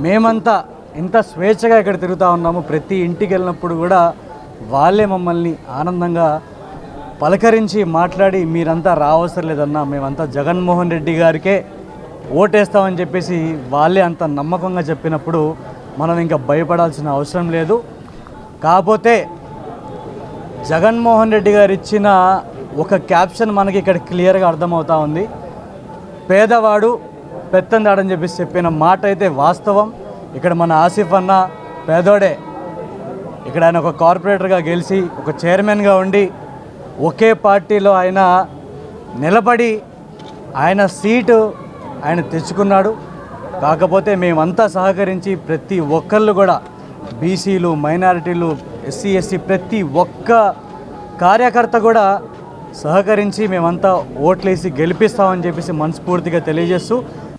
మేమంతా ఇంత స్వేచ్ఛగా ఇక్కడ తిరుగుతూ ఉన్నాము. ప్రతి ఇంటికి వెళ్ళినప్పుడు కూడా వాళ్ళే మమ్మల్ని ఆనందంగా పలకరించి మాట్లాడి మీరంతా రావసరం లేదన్నా, మేమంతా జగన్మోహన్ రెడ్డి గారికే ఓటేస్తామని చెప్పేసి వాళ్ళే అంత నమ్మకంగా చెప్పినప్పుడు మనం ఇంకా భయపడాల్సిన అవసరం లేదు. కాకపోతే జగన్మోహన్ రెడ్డి గారు ఇచ్చిన ఒక క్యాప్షన్ మనకి ఇక్కడ క్లియర్గా అర్థమవుతా ఉంది. పేదవాడు పెత్తందాడని చెప్పేసి చెప్పిన మాట అయితే వాస్తవం. ఇక్కడ మన ఆసిఫ్ అన్న పేదోడే. ఇక్కడ ఆయన ఒక కార్పొరేటర్గా గెలిచి ఒక చైర్మన్గా ఉండి ఒకే పార్టీలో ఆయన నిలబడి ఆయన సీటు ఆయన తెచ్చుకున్నాడు. కాకపోతే మేమంతా సహకరించి ప్రతి ఒక్కళ్ళు కూడా బీసీలు, మైనారిటీలు, ఎస్సీ, ఎస్టీ ప్రతి ఒక్క కార్యకర్త కూడా సహకరించి మేమంతా ఓట్లేసి గెలిపిస్తామని చెప్పేసి మనస్ఫూర్తిగా తెలియజేస్తూ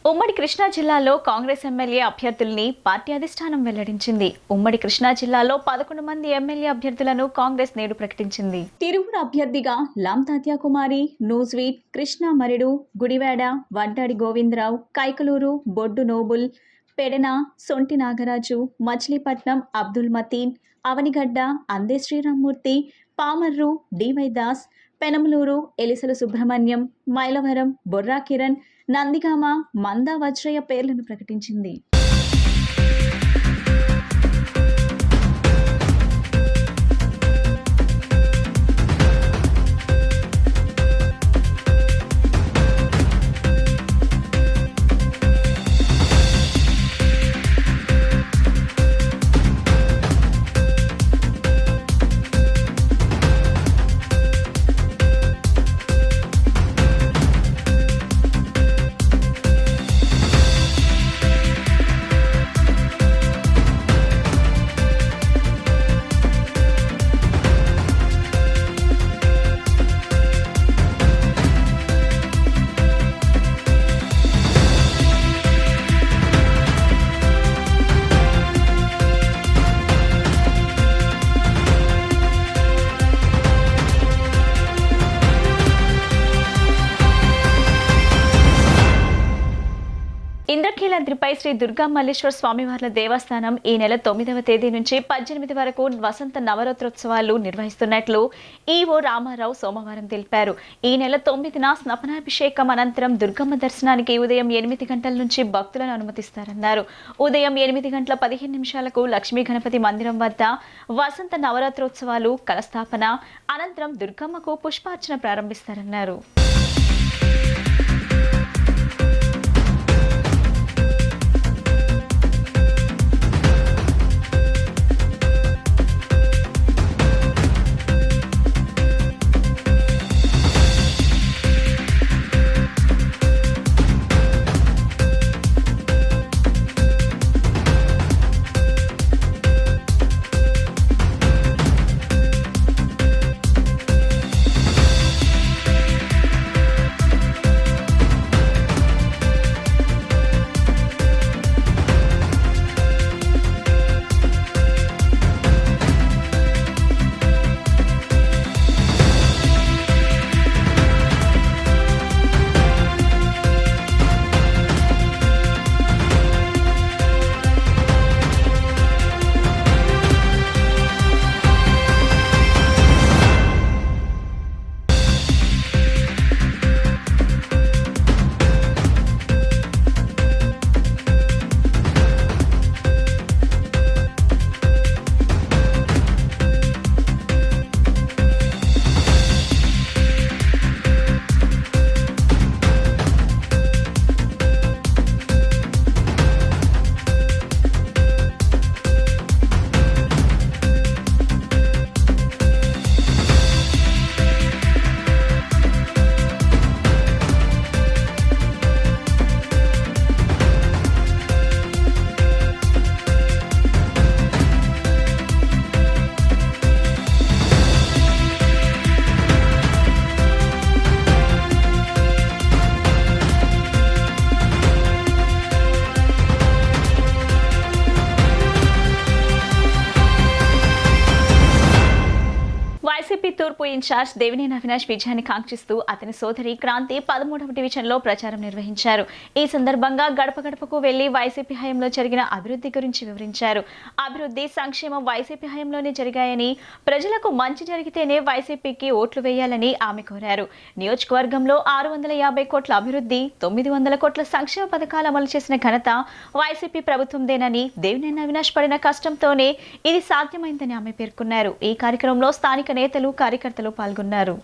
ఉమ్మడి కృష్ణా జిల్లాలో కాంగ్రెస్ ఎమ్మెల్యే అభ్యర్థుల్ని పార్టీ అధిష్టానం వెల్లడించింది. ఉమ్మడి కృష్ణా జిల్లాలో 11 మంది ఎమ్మెల్యే అభ్యర్థులను కాంగ్రెస్ నేడు ప్రకటించింది. తిరువురు అభ్యర్థిగా లాంతాత్య కుమారి, నూజ్వీట్, కృష్ణా మరిడు, గుడివాడ, వడ్డాడి గోవిందరావు, కైకలూరు, బొడ్డు నోబుల్, పెడన, సొంటి నాగరాజు, మచిలీపట్నం అబ్దుల్ మతీన్, అవనిగడ్డ అందే శ్రీరామ్మూర్తి, పామర్రు డివై దాస్, పెనమలూరు ఎలిసల సుబ్రహ్మణ్యం, మైలవరం బొర్రా కిరణ్, నందిగామ మందా వజ్రయ్య పేర్లను ప్రకటించింది. ఇంద్రకీలాద్రిపై శ్రీ దుర్గా మల్లేశ్వర స్వామివార్ల దేవస్థానం ఈ నెల 9వ తేదీ నుంచి 18 వరకు వసంత నవరాత్రోత్సవాలు నిర్వహిస్తున్నట్లు ఈవో రామారావు సోమవారం తెలిపారు. ఈ నెల 9న స్నపనాభిషేకం అనంతరం దుర్గమ్మ దర్శనానికి ఉదయం 8 గంటల నుంచి భక్తులను అనుమతిస్తారన్నారు. ఉదయం 8:15 లక్ష్మీ గణపతి మందిరం వద్ద వసంత నవరాత్రోత్సవాలు కలస్థాపన అనంతరం దుర్గమ్మకు పుష్పార్చన ప్రారంభిస్తారన్నారు. తూర్పు ఇన్ఛార్జ్ దేవినేని అవినాష్ విజయాన్ని కాంక్షిస్తూ అతని సోదరి క్రాంతి 13వ డివిజన్లో ప్రచారం నిర్వహించారు. ఈ సందర్భంగా గడప గడపకు వెళ్లి వైసీపీ హయాంలో జరిగిన అభివృద్ధి గురించి వివరించారు. అభివృద్ధి, సంక్షేమం వైసీపీ హయాంలోనే జరిగాయని, ప్రజలకు మంచి జరిగితేనే వైసీపీకి ఓట్లు వేయాలని ఆమె కోరారు. నియోజకవర్గంలో 650 కోట్ల అభివృద్ధి, 900 కోట్ల సంక్షేమ పథకాలు అమలు చేసిన ఘనత వైసీపీ ప్రభుత్వందేనని, దేవినేని అవినాష్ పడిన కష్టంతోనే ఇది సాధ్యమైందని ఆమె పేర్కొన్నారు. ఈ కార్యక్రమంలో స్థానిక నేతలు, కార్యకర్తలు పాల్గొన్నారు.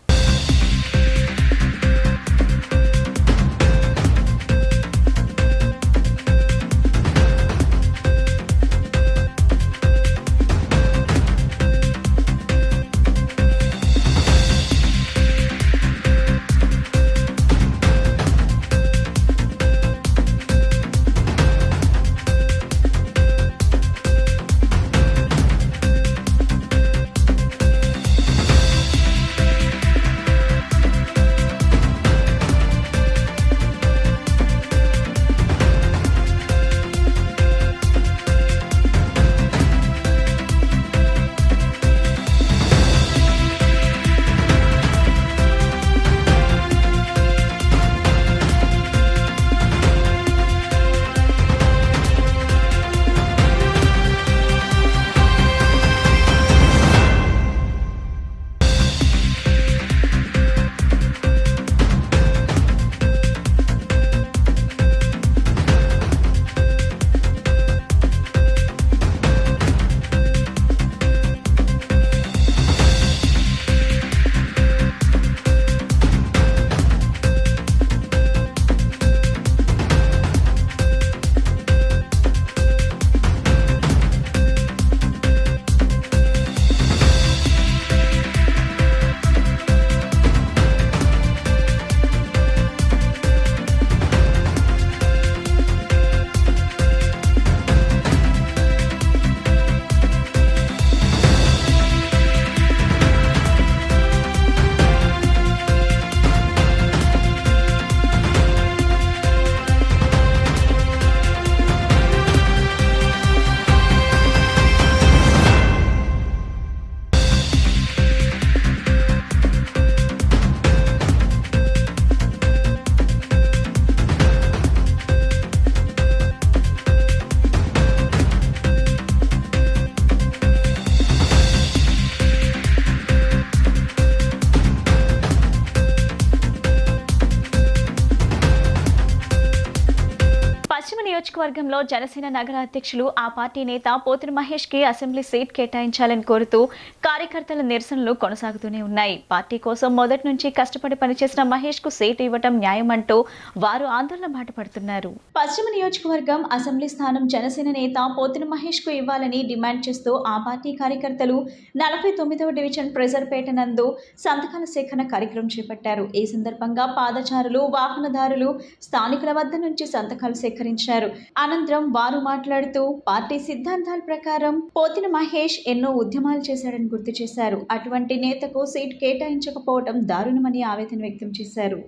నియోజకవర్గంలో జనసేన నగర అధ్యక్షులు, ఆ పార్టీ నేత పోతిన మహేష్ కి అసెంబ్లీ సీట్ కేటాయించాలని కోరుతూ కార్యకర్తల నిరసనలు కొనసాగుతూనే ఉన్నాయి. పార్టీ కోసం మొదటి నుంచి కష్టపడి పనిచేసిన మహేష్ కు సీట్ ఇవ్వటం న్యాయమంటూ వారు ఆందోళన బాటపడుతున్నారు. పశ్చిమ నియోజకవర్గం అసెంబ్లీ స్థానం జనసేన నేత పోతిన మహేష్ కు ఇవ్వాలని డిమాండ్ చేస్తూ ఆ పార్టీ కార్యకర్తలు 49వ డివిజన్ ప్రెజర్పేట నందు సంతకాల సేకరణ కార్యక్రమం చేపట్టారు. ఈ సందర్భంగా పాదచారులు, వాహనదారులు స్థానికుల వద్ద నుంచి సంతకాలు సేకరించారు. అనంతరం వారు మాట్లాడుతూ పార్టీ సిద్ధాంతాల ప్రకారం పోతిన మహేష్ ఎన్నో ఉద్యమాలు చేశాడని గుర్తు చేశారు. అటువంటి నేతకు సీట్ కేటాయించకపోవడం దారుణమని ఆవేదన వ్యక్తం చేశారు.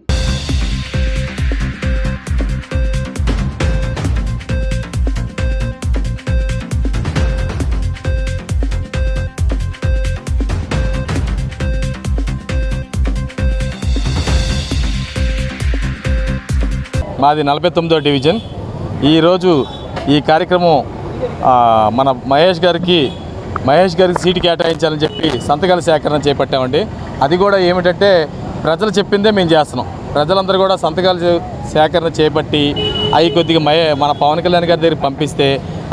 మాది 49వ డివిజన్. ఈరోజు ఈ కార్యక్రమం మన మహేష్ గారికి సీటు కేటాయించాలని చెప్పి సంతకాల సేకరణ చేపట్టామండి. అది కూడా ఏమిటంటే ప్రజలు చెప్పిందే మేము చేస్తున్నాం. ప్రజలందరూ కూడా సంతకాలు సేకరణ చేపట్టి అవి కొద్దిగా మన పవన్ కళ్యాణ్ గారి దగ్గరికి పంపిస్తే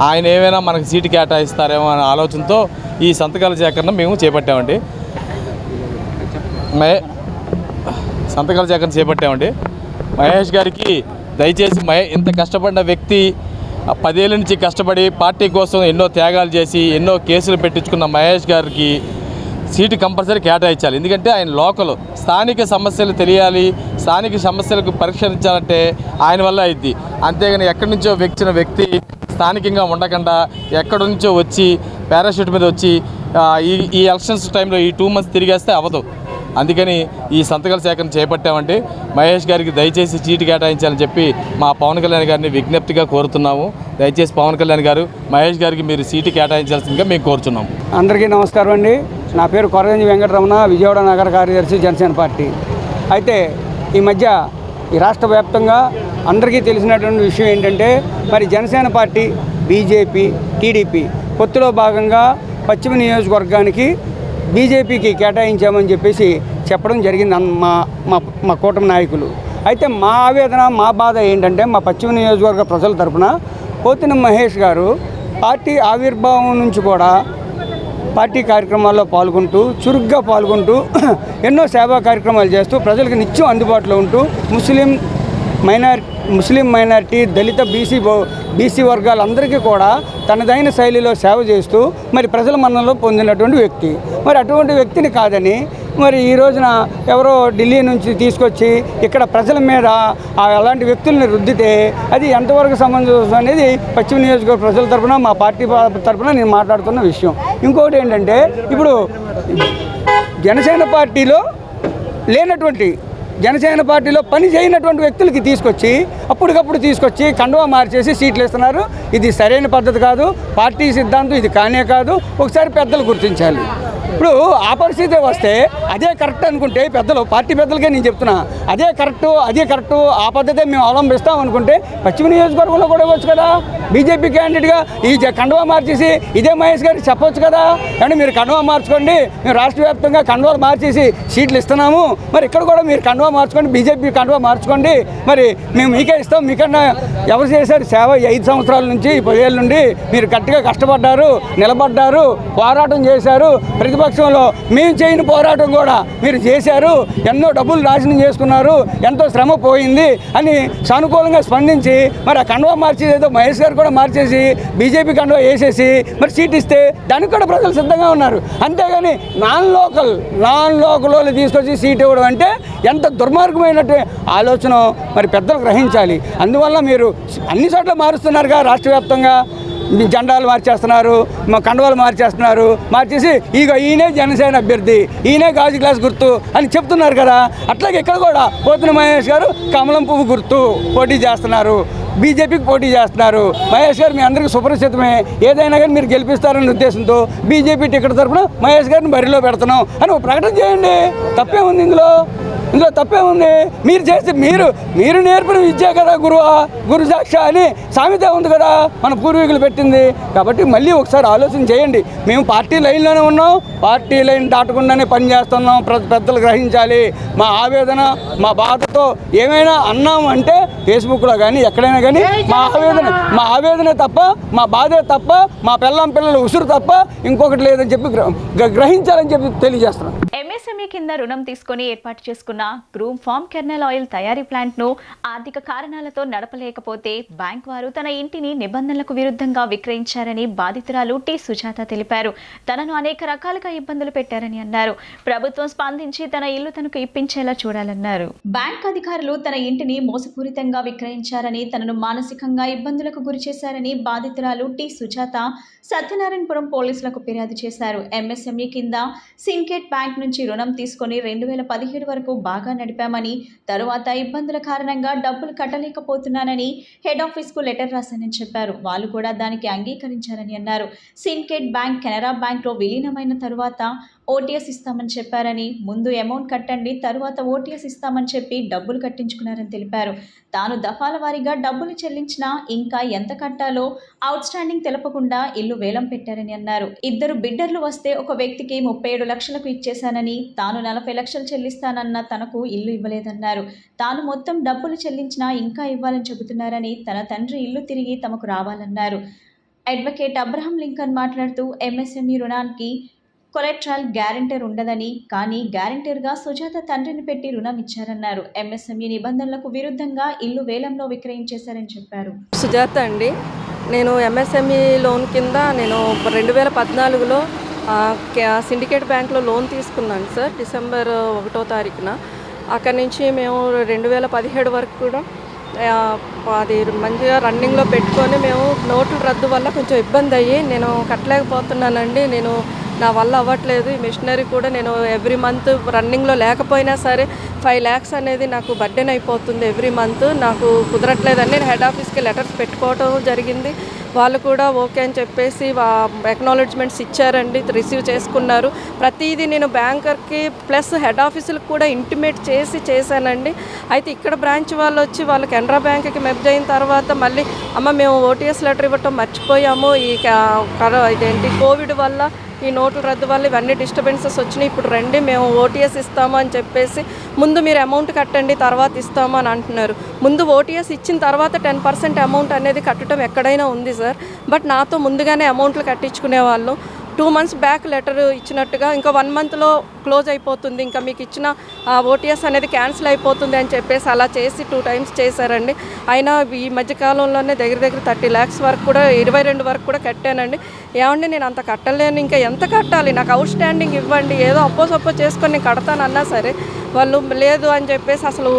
ఆయన ఏమైనా మనకు సీటు కేటాయిస్తారేమో అనే ఆలోచనతో ఈ సంతకాల సేకరణ మేము చేపట్టామండి. మహేష్ గారికి దయచేసి ఇంత కష్టపడిన వ్యక్తి 10 ఏళ్ళ నుంచి కష్టపడి పార్టీ కోసం ఎన్నో త్యాగాలు చేసి ఎన్నో కేసులు పెట్టించుకున్న మహేష్ గారికి సీటు కంపల్సరీ కేటాయించాలి. ఎందుకంటే ఆయన లోకల్, స్థానిక సమస్యలు తెలియాలి, స్థానిక సమస్యలకు పరిష్కరించాలంటే ఆయన వల్ల అయింది. అంతేగాని ఎక్కడి నుంచో వచ్చిన వ్యక్తి స్థానికంగా ఉండకుండా ఎక్కడి నుంచో వచ్చి పారాషూట్ మీద వచ్చి ఈ ఎలక్షన్స్ టైంలో ఈ 2 months తిరిగేస్తే అవ్వదు. అందుకని ఈ సంతకాల సేకరణ చేపట్టామంటే మహేష్ గారికి దయచేసి సీటు కేటాయించాలని చెప్పి మా పవన్ కళ్యాణ్ గారిని విజ్ఞప్తిగా కోరుతున్నాము. దయచేసి పవన్ కళ్యాణ్ గారు మహేష్ గారికి మీరు సీటు కేటాయించాల్సిందిగా మేము కోరుతున్నాము. అందరికీ నమస్కారం అండి. నా పేరు కొరగంజి వెంకటరమణ, విజయవాడ నగర కార్యదర్శి జనసేన పార్టీ. అయితే ఈ మధ్య ఈ రాష్ట్ర వ్యాప్తంగా అందరికీ తెలిసినటువంటి విషయం ఏంటంటే మరి జనసేన పార్టీ, బీజేపీ, టీడీపీ పొత్తులో భాగంగా పశ్చిమ నియోజకవర్గానికి బీజేపీకి కేటాయించామని చెప్పేసి చెప్పడం జరిగింది మా కూటమి నాయకులు. అయితే మా ఆవేదన, మా బాధ ఏంటంటే మా పశ్చిమ నియోజకవర్గ ప్రజల తరఫున పోతిన మహేష్ గారు పార్టీ ఆవిర్భావం నుంచి కూడా పార్టీ కార్యక్రమాల్లో పాల్గొంటూ చురుగ్గా పాల్గొంటూ ఎన్నో సేవా కార్యక్రమాలు చేస్తూ ప్రజలకు నిత్యం అందుబాటులో ఉంటూ ముస్లిం మైనారిటీ, దళిత, బీసీ వర్గాలందరికీ కూడా తనదైన శైలిలో సేవ చేస్తూ మరి ప్రజల మన్ననలో పొందినటువంటి వ్యక్తి. మరి అటువంటి వ్యక్తిని కాదని మరి ఈ రోజున ఎవరో ఢిల్లీ నుంచి తీసుకొచ్చి ఇక్కడ ప్రజల మీద అలాంటి వ్యక్తుల్ని రుద్దితే అది ఎంతవరకు సమంజసం అనేది పశ్చిమ నియోజకవర్గ ప్రజల తరఫున, మా పార్టీ తరఫున నేను మాట్లాడుతున్న విషయం. ఇంకొకటి ఏంటంటే ఇప్పుడు జనసేన పార్టీలో లేనటువంటి, జనసేన పార్టీలో పని చేయనటువంటి వ్యక్తులకి తీసుకొచ్చి అప్పటికప్పుడు తీసుకొచ్చి కండువా మార్చేసి సీట్లు ఇస్తున్నారు. ఇది సరైన పద్ధతి కాదు. పార్టీ సిద్ధాంతం ఇది కానే కాదు. ఒకసారి పెద్దలు గుర్తించాలి. ఇప్పుడు ఆ పరిస్థితి వస్తే అదే కరెక్ట్ అనుకుంటే పెద్దలు, పార్టీ పెద్దలకే నేను చెప్తున్నా, అదే కరెక్టు ఆ పద్ధతే మేము అవలంబిస్తాం అనుకుంటే పశ్చిమ నియోజకవర్గంలో కూడా ఇవ్వచ్చు కదా. బీజేపీ క్యాండిడేట్గా ఈ కండువా మార్చేసి ఇదే మహేష్ గారికి చెప్పొచ్చు కదా, అంటే మీరు కండువా మార్చుకోండి, మేము రాష్ట్ర వ్యాప్తంగా కండువాలు మార్చేసి సీట్లు ఇస్తున్నాము, మరి ఇక్కడ కూడా మీరు కండువా మార్చుకోండి, బీజేపీ కండువా మార్చుకోండి, మరి మేము మీకే ఇస్తాం. మీకన్నా ఎవరు చేశారు సేవ? 5 సంవత్సరాల నుంచి 10 ఏళ్ళ నుండి మీరు గట్టిగా కష్టపడ్డారు, నిలబడ్డారు, పోరాటం చేశారు. ప్రతిపక్షంలో మేము చేయని పోరాటం కూడా మీరు చేశారు. ఎన్నో డబ్బులు నాశనం చేసుకున్నారు, ఎంతో శ్రమ పోయింది అని సానుకూలంగా స్పందించి మరి ఆ కండువా మార్చేది ఏదో మహేష్ గారు కూడా మార్చేసి బీజేపీ కండువా వేసేసి మరి సీట్ ఇస్తే దానికి కూడా ప్రజలు సిద్ధంగా ఉన్నారు. అంతేగాని నాన్ లోకల్ వాళ్ళు తీసుకొచ్చి సీట్ ఇవ్వడం అంటే ఎంత దుర్మార్గమైనటువంటి ఆలోచన మరి పెద్దలు గ్రహించాలి. అందువల్ల మీరు అన్ని చోట్ల మారుస్తున్నారుగా, రాష్ట్ర వ్యాప్తంగా జెండాలు మార్చేస్తున్నారు, కండువాలు మార్చేసి ఈయనే జనసేన అభ్యర్థి, ఈయనే గాజు గ్లాస్ గుర్తు అని చెప్తున్నారు కదా. అట్లాగే ఇక్కడ కూడా పోతిన మహేష్ గారు కమలం పువ్వు గుర్తు పోటీ చేస్తున్నారు, బీజేపీకి పోటీ చేస్తున్నారు. మహేష్ గారు మీ అందరికీ సుపరిచితమే, ఏదైనా కానీ మీరు గెలిపిస్తారనే ఉద్దేశంతో బీజేపీ టికెట్ తరఫున మహేష్ గారిని బరిలో పెడుతున్నాం అని ఒక ప్రకటన చేయండి. తప్పేముంది ఇందులో తప్పేముంది? మీరు చేస్తే మీరు నేర్పిన విద్య కదా గురు సాక్ష అని సామెత ఉంది కదా, మన పూర్వీకులు పెట్టింది. కాబట్టి మళ్ళీ ఒకసారి ఆలోచన చేయండి. మేము పార్టీ లైన్లోనే ఉన్నాం, పార్టీ లైన్ దాటకుండానే పనిచేస్తున్నాం. పెద్దలు గ్రహించాలి. మా ఆవేదన, మా బాధతో ఏమైనా అన్నాం అంటే ఫేస్బుక్లో కానీ ఎక్కడైనా కానీ మా ఆవేదన తప్ప, మా బాధే తప్ప, మా పిల్లల ఉసురు తప్ప ఇంకొకటి లేదని చెప్పి గ్రహించాలని చెప్పి తెలియజేస్తున్నాం. ఎంఎస్ఎంఈ కింద రుణం తీసుకొని ఏర్పాటు చేసుకున్న గ్రూమ్ ఫార్మ్ కెర్నల్ ఆయిల్ తయారీ ప్లాంట్ ను ఆర్థిక కారణాలతో నడపలేకపోతే బ్యాంక్ వారు తన ఇంటిని నిబంధనలకు విరుద్ధంగా విక్రయించారని బాధితురాలు టి సుజాత తెలిపారు. తనను అనేక రకాలుగా ఇబ్బందులు పెట్టారని అన్నారు. ప్రభుత్వం స్పందించి తన ఇల్లు తనకు ఇప్పించేలా చూడాలన్నారు. బ్యాంక్ అధికారులు తన ఇంటిని మోసపూరితంగా విక్రయించారని, తనను మానసికంగా ఇబ్బందులకు గురి చేశారని బాధితురాలు టి సుజాత సత్యనారాయణపురం పోలీసులకు ఫిర్యాదు చేశారు. ఎంఎస్ఎంఈ కింద సింకేట్ బ్యాంక్ నుంచి రుణం తీసుకుని 2017 వరకు బాగా నడిపామని, తరువాత ఇబ్బందుల కారణంగా డబ్బులు కట్టలేకపోతున్నానని హెడ్ ఆఫీస్కు లెటర్ రాశానని చెప్పారు. వాళ్ళు కూడా దానికి అంగీకరించారని అన్నారు. సింకేట్ బ్యాంక్ కెనరా బ్యాంక్లో విలీనమైన తరువాత ఓటీఎస్ ఇస్తామని చెప్పారని, ముందు అమౌంట్ కట్టండి, తరువాత ఓటీఎస్ ఇస్తామని చెప్పి డబ్బులు కట్టించుకున్నారని తెలిపారు. తాను దఫాల వారీగా డబ్బులు చెల్లించినా ఇంకా ఎంత కట్టాలో అవుట్ స్టాండింగ్ తెలపకుండా ఇల్లు వేలం పెట్టారని అన్నారు. 2 బిడ్డర్లు వస్తే ఒక వ్యక్తికి 37 లక్షలకు ఇచ్చేశానని, తాను 40 లక్షలు చెల్లిస్తానన్న తనకు ఇల్లు ఇవ్వలేదన్నారు. తాను మొత్తం డబ్బులు చెల్లించినా ఇంకా ఇవ్వాలని చెబుతున్నారని, తన తండ్రి ఇల్లు తిరిగి తమకు రావాలన్నారు. అడ్వకేట్ అబ్రహం లింకన్ మాట్లాడుతూ ఎంఎస్ఎంఈ రుణానికి కొలెట్రల్ గ్యారెంటర్ ఉండదని, కానీ గ్యారెంటర్గా సుజాత తండ్రిని పెట్టి రుణం ఇచ్చారన్నారు. ఎంఎస్ఎంఈ నిబంధనలకు విరుద్ధంగా ఇల్లు వేలంలో విక్రయించేశారని చెప్పారు. సుజాత అండి, నేను ఎంఎస్ఎంఈ లోన్ కింద నేను 2014లో సిండికేట్ బ్యాంక్లో లోన్ తీసుకున్నాను సార్, డిసెంబర్ 1వ తారీఖున. అక్కడి నుంచి మేము 2017 వరకు కూడా అది మంచిగా రన్నింగ్లో పెట్టుకొని మేము నోట్ల రద్దు వల్ల కొంచెం ఇబ్బంది అయ్యి నేను కట్టలేకపోతున్నానండి. నా వల్ల అవ్వట్లేదు. ఈ మిషనరీ కూడా నేను ఎవ్రీ మంత్ రన్నింగ్లో లేకపోయినా సరే 5 lakhs అనేది నాకు బర్డెన్ అయిపోతుంది ఎవ్రీ మంత్. నాకు కుదరట్లేదని నేను హెడ్ ఆఫీస్కి లెటర్స్ పెట్టుకోవడం జరిగింది. వాళ్ళు కూడా ఓకే అని చెప్పేసి ఎక్నాలెడ్జ్మెంట్స్ ఇచ్చారండి, రిసీవ్ చేసుకున్నారు. ప్రతిదీ నేను బ్యాంకర్కి ప్లస్ హెడ్ ఆఫీసులకు కూడా ఇంటిమేట్ చేశానండి. అయితే ఇక్కడ బ్రాంచ్ వాళ్ళు వచ్చి వాళ్ళు కెనరా బ్యాంక్కి మెర్జ్ అయిన తర్వాత మళ్ళీ అమ్మ మేము ఓటీఎస్ లెటర్ ఇవ్వటం మర్చిపోయాము, ఇదేంటి కోవిడ్ వల్ల ఈ నోట్ల రద్దు వల్ల ఇవన్నీ డిస్టర్బెన్సెస్ వచ్చినాయి, ఇప్పుడు రండి మేము ఓటీఎస్ ఇస్తాము అని చెప్పేసి ముందు మీరు అమౌంట్ కట్టండి తర్వాత ఇస్తాము అని అంటున్నారు. ముందు ఓటీఎస్ ఇచ్చిన తర్వాత 10% అమౌంట్ అనేది కట్టడం ఎక్కడైనా ఉంది సార్. బట్ నాతో ముందుగానే అమౌంట్లు కట్టించుకునే వాళ్ళు 2 months బ్యాక్ లెటర్ ఇచ్చినట్టుగా ఇంకా 1 monthలో క్లోజ్ అయిపోతుంది, ఇంకా మీకు ఇచ్చిన ఓటీఎస్ అనేది క్యాన్సిల్ అయిపోతుంది అని చెప్పేసి అలా చేసి 2 times చేశారండి. అయినా ఈ మధ్యకాలంలోనే దగ్గర 30 lakhs వరకు కూడా 22 వరకు కూడా కట్టానండి. ఏమండి నేను అంత కట్టలేను, ఇంకా ఎంత కట్టాలి, నాకు అవుట్ స్టాండింగ్ ఇవ్వండి, ఏదో అప్పో చేసుకొని నేను కడతానన్నా సరే వాళ్ళు లేదు అని చెప్పేసి అసలు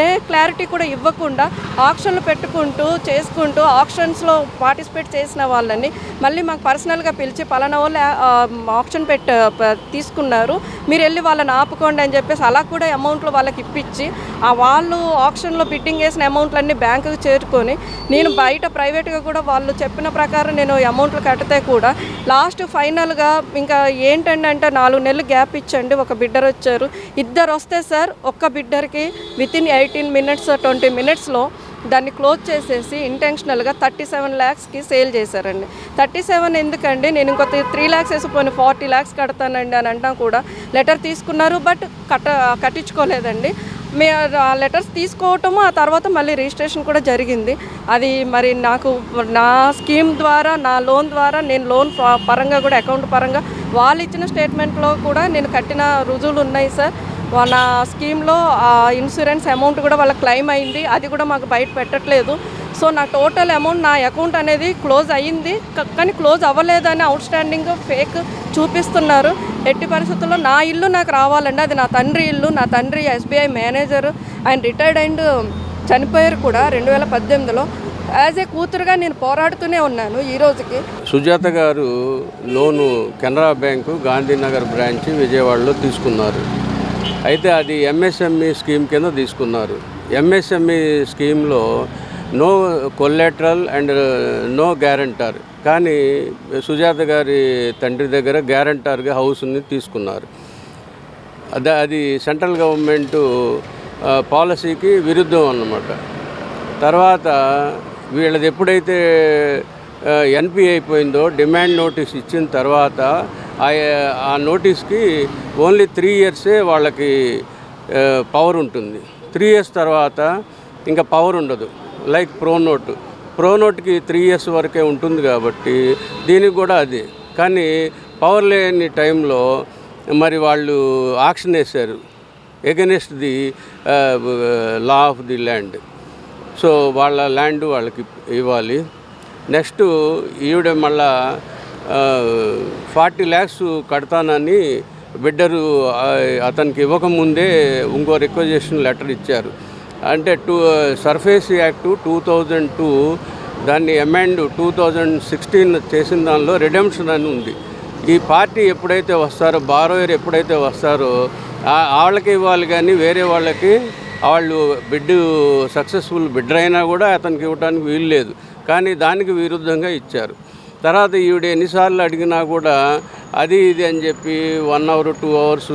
ఏ క్లారిటీ కూడా ఇవ్వకుండా ఆక్షన్లు పెట్టుకుంటూ చేసుకుంటూ ఆక్షన్స్లో పార్టిసిపేట్ చేసిన వాళ్ళని మళ్ళీ మాకు పర్సనల్గా పిలిచి పలానా వాళ్ళు ఆప్షన్ తీసుకున్నారు, మీరు వెళ్ళి వాళ్ళని ఆపుకోండి అని చెప్పేసి అలా కూడా అమౌంట్లు వాళ్ళకి ఇప్పించి వాళ్ళు ఆప్షన్లో బిడ్డింగ్ వేసిన అమౌంట్లన్నీ బ్యాంకుకు చేరుకొని నేను బయట ప్రైవేట్గా కూడా వాళ్ళు చెప్పిన ప్రకారం నేను అమౌంట్లు కడితే కూడా లాస్ట్ ఫైనల్గా ఇంకా ఏంటంటే 4 నెలలు గ్యాప్ ఇచ్చండి. ఒక బిడ్డర్ వచ్చారు, ఇద్దరు వస్తే సార్ ఒక్క బిడ్డర్కి వితిన్ 18 minutes 20 minutesలో దాన్ని క్లోజ్ చేసేసి ఇంటెన్షనల్గా 37 lakhsకి సేల్ చేశారండి. 37 ఎందుకండి, నేను ఇంకొక 3 lakhs వేసిపోయిన 40 lakhs కడతానండి అని అంటాం కూడా లెటర్ తీసుకున్నారు, బట్ కట్టించుకోలేదండి. ఆ లెటర్స్ తీసుకోవటము ఆ తర్వాత మళ్ళీ రిజిస్ట్రేషన్ కూడా జరిగింది. అది మరి నాకు నా స్కీమ్ ద్వారా నా లోన్ ద్వారా నేను లోన్ పరంగా కూడా అకౌంట్ పరంగా వాళ్ళు ఇచ్చిన స్టేట్మెంట్లో కూడా నేను కట్టిన రుజువులు ఉన్నాయి సార్. వాళ్ళ స్కీమ్లో ఇన్సూరెన్స్ అమౌంట్ కూడా వాళ్ళ క్లెయిమ్ అయింది, అది కూడా మాకు బయట పెట్టట్లేదు. సో నా టోటల్ అమౌంట్ నా అకౌంట్ అనేది క్లోజ్ అయ్యింది, కానీ క్లోజ్ అవ్వలేదని అవుట్ స్టాండింగ్ ఫేక్ చూపిస్తున్నారు. ఎట్టి పరిస్థితుల్లో నా ఇల్లు నాకు రావాలండి, అది నా తండ్రి ఇల్లు. నా తండ్రి SBI మేనేజర్, ఆయన రిటైర్డ్ అండ్ చనిపోయారు కూడా 2018లో. యాజ్ ఏ కూతురుగా నేను పోరాడుతూనే ఉన్నాను ఈ రోజుకి. సుజాత గారు లోను కెనరా బ్యాంకు గాంధీనగర్ బ్రాంచ్ విజయవాడలో తీసుకున్నారు. అయితే అది MSME స్కీమ్ కింద తీసుకున్నారు. MSME స్కీమ్లో no collateral and no guarantor, కానీ సుజాత గారి తండ్రి దగ్గర గ్యారంటర్గా హౌస్ని తీసుకున్నారు. అది సెంట్రల్ గవర్నమెంటు పాలసీకి విరుద్ధం అన్నమాట. తర్వాత వీళ్ళది ఎప్పుడైతే NP అయిపోయిందో డిమాండ్ నోటీస్ ఇచ్చిన తర్వాత ఆ నోటీస్కి ఓన్లీ 3 years వాళ్ళకి పవర్ ఉంటుంది. 3 years తర్వాత ఇంకా పవర్ ఉండదు. లైక్ ప్రో నోట్కి 3 years వరకే ఉంటుంది కాబట్టి దీనికి కూడా అది. కానీ పవర్ లేని టైంలో మరి వాళ్ళు ఆక్షన్ వేశారు against the law of the land. So వాళ్ళ ల్యాండ్ వాళ్ళకి ఇవ్వాలి. నెక్స్ట్ ఈవిడ మళ్ళా 40 lakhs కడతానని బిడ్డరు అతనికి ఇవ్వకముందే ఇంకో రిక్వెజేషన్ లెటర్ ఇచ్చారు. అంటే సర్ఫేస్ యాక్ట్ 2002 దాన్ని అమెండ్ 2016 చేసిన దానిలో రిడెంప్షన్ అని ఉంది. ఈ పార్టీ ఎప్పుడైతే వస్తారో, బారోయర్ ఎప్పుడైతే వస్తారో వాళ్ళకి ఇవ్వాలి, కానీ వేరే వాళ్ళకి వాళ్ళు సక్సెస్ఫుల్ బిడ్డర్ అయినా కూడా అతనికి ఇవ్వడానికి వీలు లేదు. కానీ దానికి విరుద్ధంగా ఇచ్చారు. తర్వాత ఈవిడ ఎన్నిసార్లు అడిగినా కూడా అది ఇది అని చెప్పి 1 hour 2 hours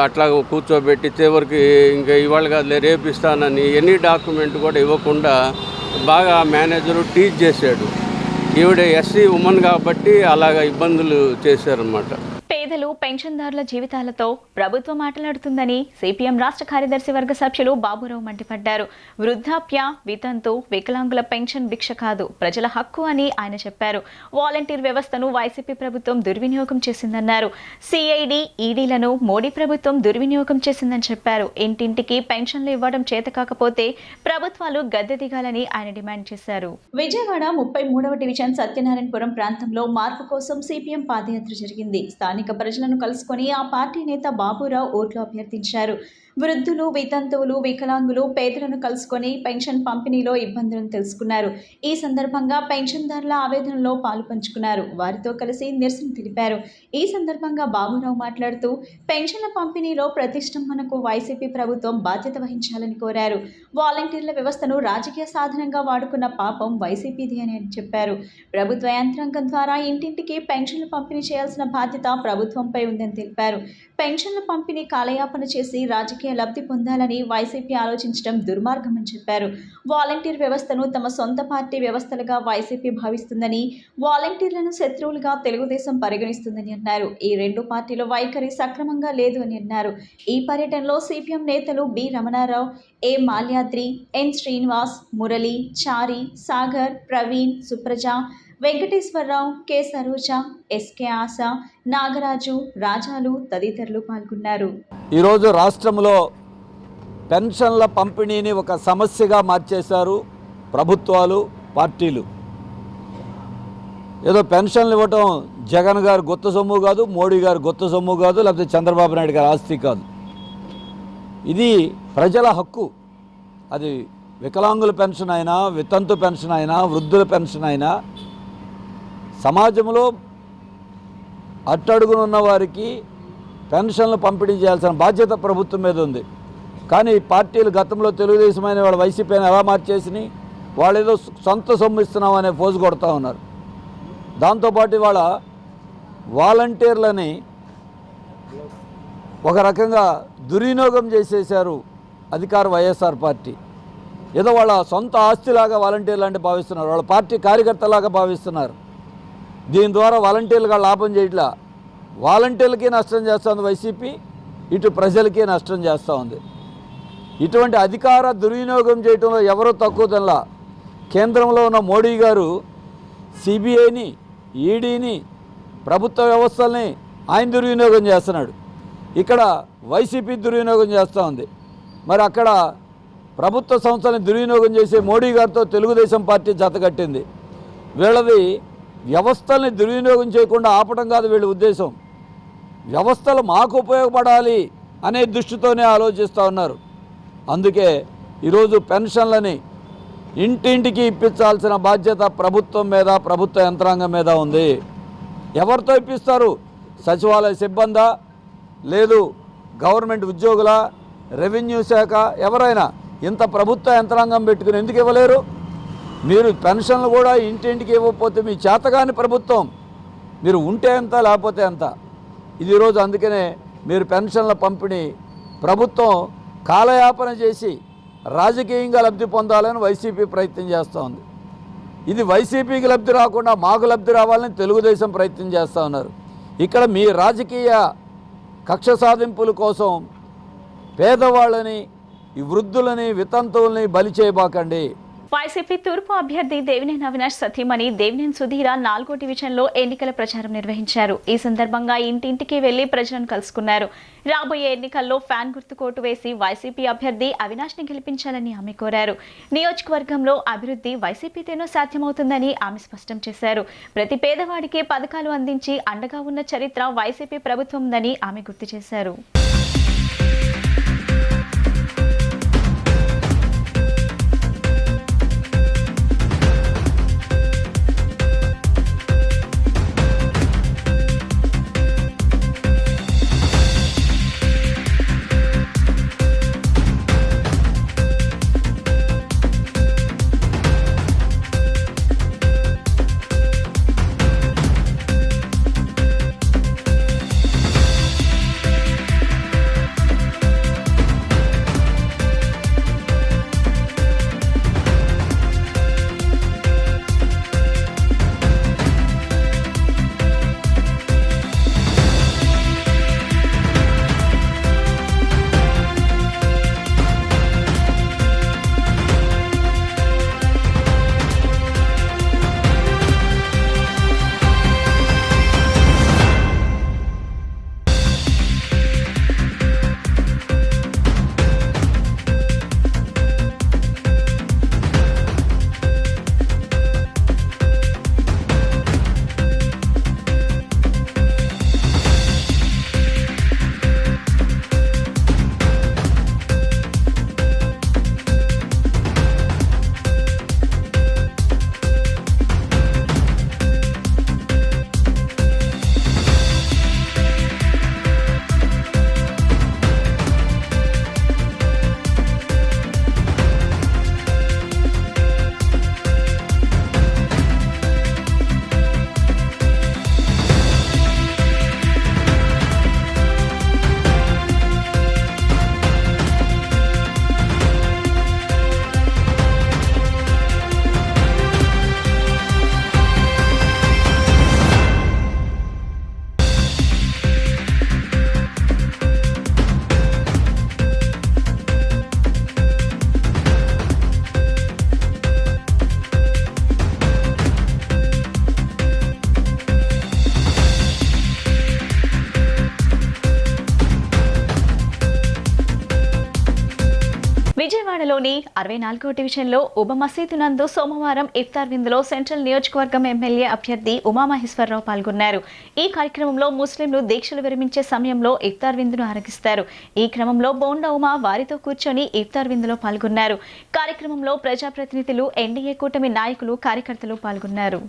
అట్లా కూర్చోబెట్టి చివరికి ఇంకా ఇవాళ కాదులే రేపు ఇస్తానని ఎనీ డాక్యుమెంట్ కూడా ఇవ్వకుండా బాగా మేనేజరు టీచ్ చేశాడు. ఈవిడ SC ఉమెన్ కాబట్టి అలాగా ఇబ్బందులు చేశారన్నమాట. పేదలు పెన్షన్దారుల జీవితాలతో ప్రభుత్వం మాట్లాడుతుందని CPM రాష్ట్ర కార్యదర్శి వర్గ సభ్యులు బాబురావు మండిపడ్డారు. వృద్ధాప్య, వితంతు, వికలాంగుల పెన్షన్ భిక్ష కాదు, ప్రజల హక్కు అని ఆయన చెప్పారు. వాలంటీర్ వ్యవస్థను వైసీపీ ప్రభుత్వం దుర్వినియోగం చేసిందన్నారు. CID, EDలను మోడీ ప్రభుత్వం దుర్వినియోగం చేసిందని చెప్పారు. ఇంటింటికి పెన్షన్లు ఇవ్వడం చేత కాకపోతే ప్రభుత్వాలు గద్దె దిగాలని ఆయన డిమాండ్ చేశారు. విజయవాడ 33వ డివిజన్ సత్యనారాయణపురం ప్రాంతంలో మార్పు కోసం CPM పాదయాత్ర జరిగింది. స్థానిక ప్రజలను కలుసుకొని ఆ పార్టీ నేత బాబురావు ఓట్లు అభ్యర్థించారు. వృద్ధులు, వితంతువులు, వికలాంగులు, పేదలను కలుసుకొని పెన్షన్ పంపిణీలో ఇబ్బందులను తెలుసుకున్నారు. ఈ సందర్భంగా పెన్షన్దారుల ఆవేదనలో పాలు పంచుకున్నారు. వారితో కలిసి నిరసన తెలిపారు. ఈ సందర్భంగా బాబురావు మాట్లాడుతూ పెన్షన్ల పంపిణీలో ప్రతిష్టంభనకు వైసీపీ ప్రభుత్వం బాధ్యత వహించాలని కోరారు. వాలంటీర్ల వ్యవస్థను రాజకీయ సాధనంగా వాడుకున్న పాపం వైసీపీది అని చెప్పారు. ప్రభుత్వ యంత్రాంగం ద్వారా ఇంటింటికి పెన్షన్లు పంపిణీ చేయాల్సిన బాధ్యత ప్రభుత్వంపై ఉందని తెలిపారు. పెన్షన్ల పంపిణీ కాలయాపన చేసి రాజకీయ లబ్ధి పొందాలని వైసీపీ ఆలోచించడం దుర్మార్గమని చెప్పారు. వాలంటీర్ వ్యవస్థను తమ సొంత పార్టీ వ్యవస్థలుగా వైసీపీ భావిస్తుందని, వాలంటీర్లను శత్రువులుగా తెలుగుదేశం పరిగణిస్తుందని అన్నారు. ఈ రెండు పార్టీల వైఖరి సక్రమంగా లేదు అని అన్నారు. ఈ పర్యటనలో సిపిఎం నేతలు బి రమణారావు, ఏ మాల్యాద్రి, ఎన్ శ్రీనివాస్, మురళి, చారి, సాగర్, ప్రవీణ్, సుప్రజ, వెంకటేశ్వరరావు, కె సరోజ, ఎస్కే ఆశ, నాగరాజు, రాజాలు తదితరులు పాల్గొన్నారు. ఈరోజు రాష్ట్రంలో పెన్షన్ల పంపిణీని ఒక సమస్యగా మార్చేశారు ప్రభుత్వాలు, పార్టీలు. ఏదో పెన్షన్లు ఇవ్వటం జగన్ గారు గొత్త సొమ్ము కాదు, మోడీ గారు గొత్త సొమ్ము కాదు, లేకపోతే చంద్రబాబు నాయుడు గారి ఆస్తి కాదు. ఇది ప్రజల హక్కు. అది వికలాంగుల పెన్షన్ అయినా, వితంతు పెన్షన్ అయినా, వృద్ధుల పెన్షన్ అయినా, సమాజంలో అట్టడుగునున్న వారికి పెన్షన్లు పంపిణీ చేయాల్సిన బాధ్యత ప్రభుత్వం మీద ఉంది. కానీ పార్టీలు గతంలో తెలుగుదేశం అయిన వాళ్ళ వైసీపీని ఎలా మార్చేసినాయి, వాళ్ళు ఏదో సొంత సొమ్ము ఇస్తున్నాం అనే పోజు కొడతా ఉన్నారు. దాంతోపాటు ఇవాళ వాలంటీర్లని ఒక రకంగా దుర్వినియోగం చేసేశారు అధికార వైఎస్ఆర్ పార్టీ. ఏదో వాళ్ళ సొంత ఆస్తిలాగా వాలంటీర్లు అంటే భావిస్తున్నారు, వాళ్ళ పార్టీ కార్యకర్తలాగా భావిస్తున్నారు. దీని ద్వారా వాలంటీర్లుగా లాభం చేయట్లా, వాలంటీర్లకి నష్టం చేస్తుంది వైసీపీ, ఇటు ప్రజలకి నష్టం చేస్తూ ఉంది. ఇటువంటి అధికార దుర్వినియోగం చేయడంలో ఎవరో తక్కువ తినలా. కేంద్రంలో ఉన్న మోడీ గారు సిబిఐని, ఈడీని, ప్రభుత్వ వ్యవస్థల్ని ఆయన దుర్వినియోగం చేస్తున్నాడు. ఇక్కడ వైసీపీ దుర్వినియోగం చేస్తూ ఉంది. మరి అక్కడ ప్రభుత్వ సంస్థలను దుర్వినియోగం చేసే మోడీ గారితో తెలుగుదేశం పార్టీ జతకట్టింది. వీళ్ళది వ్యవస్థల్ని దుర్వినియోగం చేయకుండా ఆపడం కాదు వీళ్ళ ఉద్దేశం. వ్యవస్థలు మాకు ఉపయోగపడాలి అనే దృష్టితోనే ఆలోచిస్తూ ఉన్నారు. అందుకే ఈరోజు పెన్షన్లని ఇంటింటికి ఇప్పించాల్సిన బాధ్యత ప్రభుత్వం మీద, ప్రభుత్వ యంత్రాంగం మీద ఉంది. ఎవరితో ఇప్పిస్తారు? సచివాలయ సిబ్బందా, లేదు గవర్నమెంట్ ఉద్యోగుల, రెవెన్యూ శాఖ, ఎవరైనా ఇంత ప్రభుత్వ యంత్రాంగం పెట్టుకుని ఎందుకు ఇవ్వలేరు? మీరు పెన్షన్లు కూడా ఇంటింటికి ఇవ్వకపోతే మీ చేతగాని ప్రభుత్వం, మీరు ఉంటే ఎంత లేకపోతే ఎంత. ఇది ఈరోజు అందుకనే మీరు పెన్షన్ల పంపిణీ ప్రభుత్వం కాలయాపన చేసి రాజకీయంగా లబ్ధి పొందాలని వైసీపీ ప్రయత్నం చేస్తూ ఉంది. ఇది వైసీపీకి లబ్ధి రాకుండా మాకు లబ్ధి రావాలని తెలుగుదేశం ప్రయత్నం చేస్తూ ఉన్నారు. ఇక్కడ మీ రాజకీయ కక్ష సాధింపుల కోసం పేదవాళ్ళని, ఈ వృద్ధులని, వితంతువుల్ని బలి చేయబాకండి. వైసీపీ తూర్పు అభ్యర్థి దేవినేని అవినాష్ సతీమణి దేవినేని సుధీర 4వ డివిజన్లో ఎన్నికల ప్రచారం నిర్వహించారు. ఈ సందర్భంగా ఇంటింటికి వెళ్లి ప్రజలను కలుసుకున్నారు. రాబోయే ఎన్నికల్లో ఫ్యాన్ గుర్తుకు ఓటు వేసి వైసీపీ అభ్యర్థి అవినాష్ని గెలిపించాలని ఆమె కోరారు. నియోజకవర్గంలో అభివృద్ధి వైసీపీతోనే సాధ్యమవుతుందని ఆమె స్పష్టం చేశారు. ప్రతి పేదవాడికి పథకాలు అందించి అండగా ఉన్న చరిత్ర వైసీపీ ప్రభుత్వం ఉందని ఆమె గుర్తు చేశారు. విజయవాడలోని 64వ డివిజన్లో ఉబ మసీదు నందు సోమవారం ఇఫ్తార్ విందులో సెంట్రల్ నియోజకవర్గం ఎమ్మెల్యే అభ్యర్థి ఉమామహేశ్వరరావు పాల్గొన్నారు. ఈ కార్యక్రమంలో ముస్లింలు దీక్షలు విరమించే సమయంలో ఇఫ్తార్ విందును ఆరగిస్తారు. ఈ క్రమంలో బోండా ఉమా వారితో కూర్చొని ఇఫ్తార్ విందులో పాల్గొన్నారు. కార్యక్రమంలో ప్రజాప్రతినిధులు, ఎన్డీఏ కూటమి నాయకులు, కార్యకర్తలు పాల్గొన్నారు.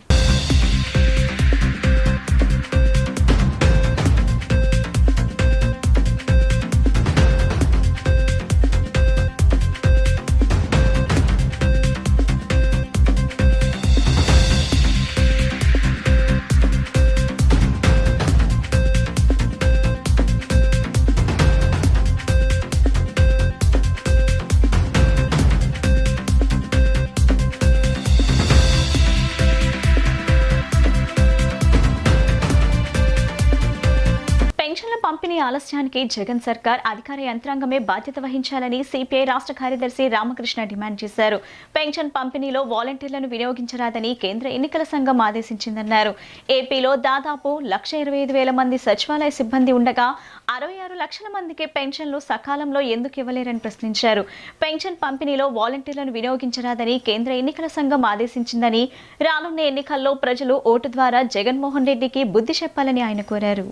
పంపిణీ ఆలస్యానికి జగన్ సర్కార్ అధికార యంత్రాంగమే బాధ్యత వహించాలని సిపిఐ రాష్ట్ర కార్యదర్శి రామకృష్ణ డిమాండ్ చేశారు. పెన్షన్ పంపిణీలో వాలంటీర్లను వినియోగించరాదని కేంద్ర ఎన్నికల సంఘం ఆదేశించిందన్నారు. ఏపీలో దాదాపు 1,25,000 మంది సచివాలయ సిబ్బంది ఉండగా 66 లక్షల మందికి పెన్షన్లు సకాలంలో ఎందుకు ఇవ్వలేరని ప్రశ్నించారు. పెన్షన్ పంపిణీలో వాలంటీర్లను వినియోగించరాదని కేంద్ర ఎన్నికల సంఘం ఆదేశించిందని, రానున్న ఎన్నికల్లో ప్రజలు ఓటు ద్వారా జగన్మోహన్ రెడ్డికి బుద్ధి చెప్పాలని ఆయన కోరారు.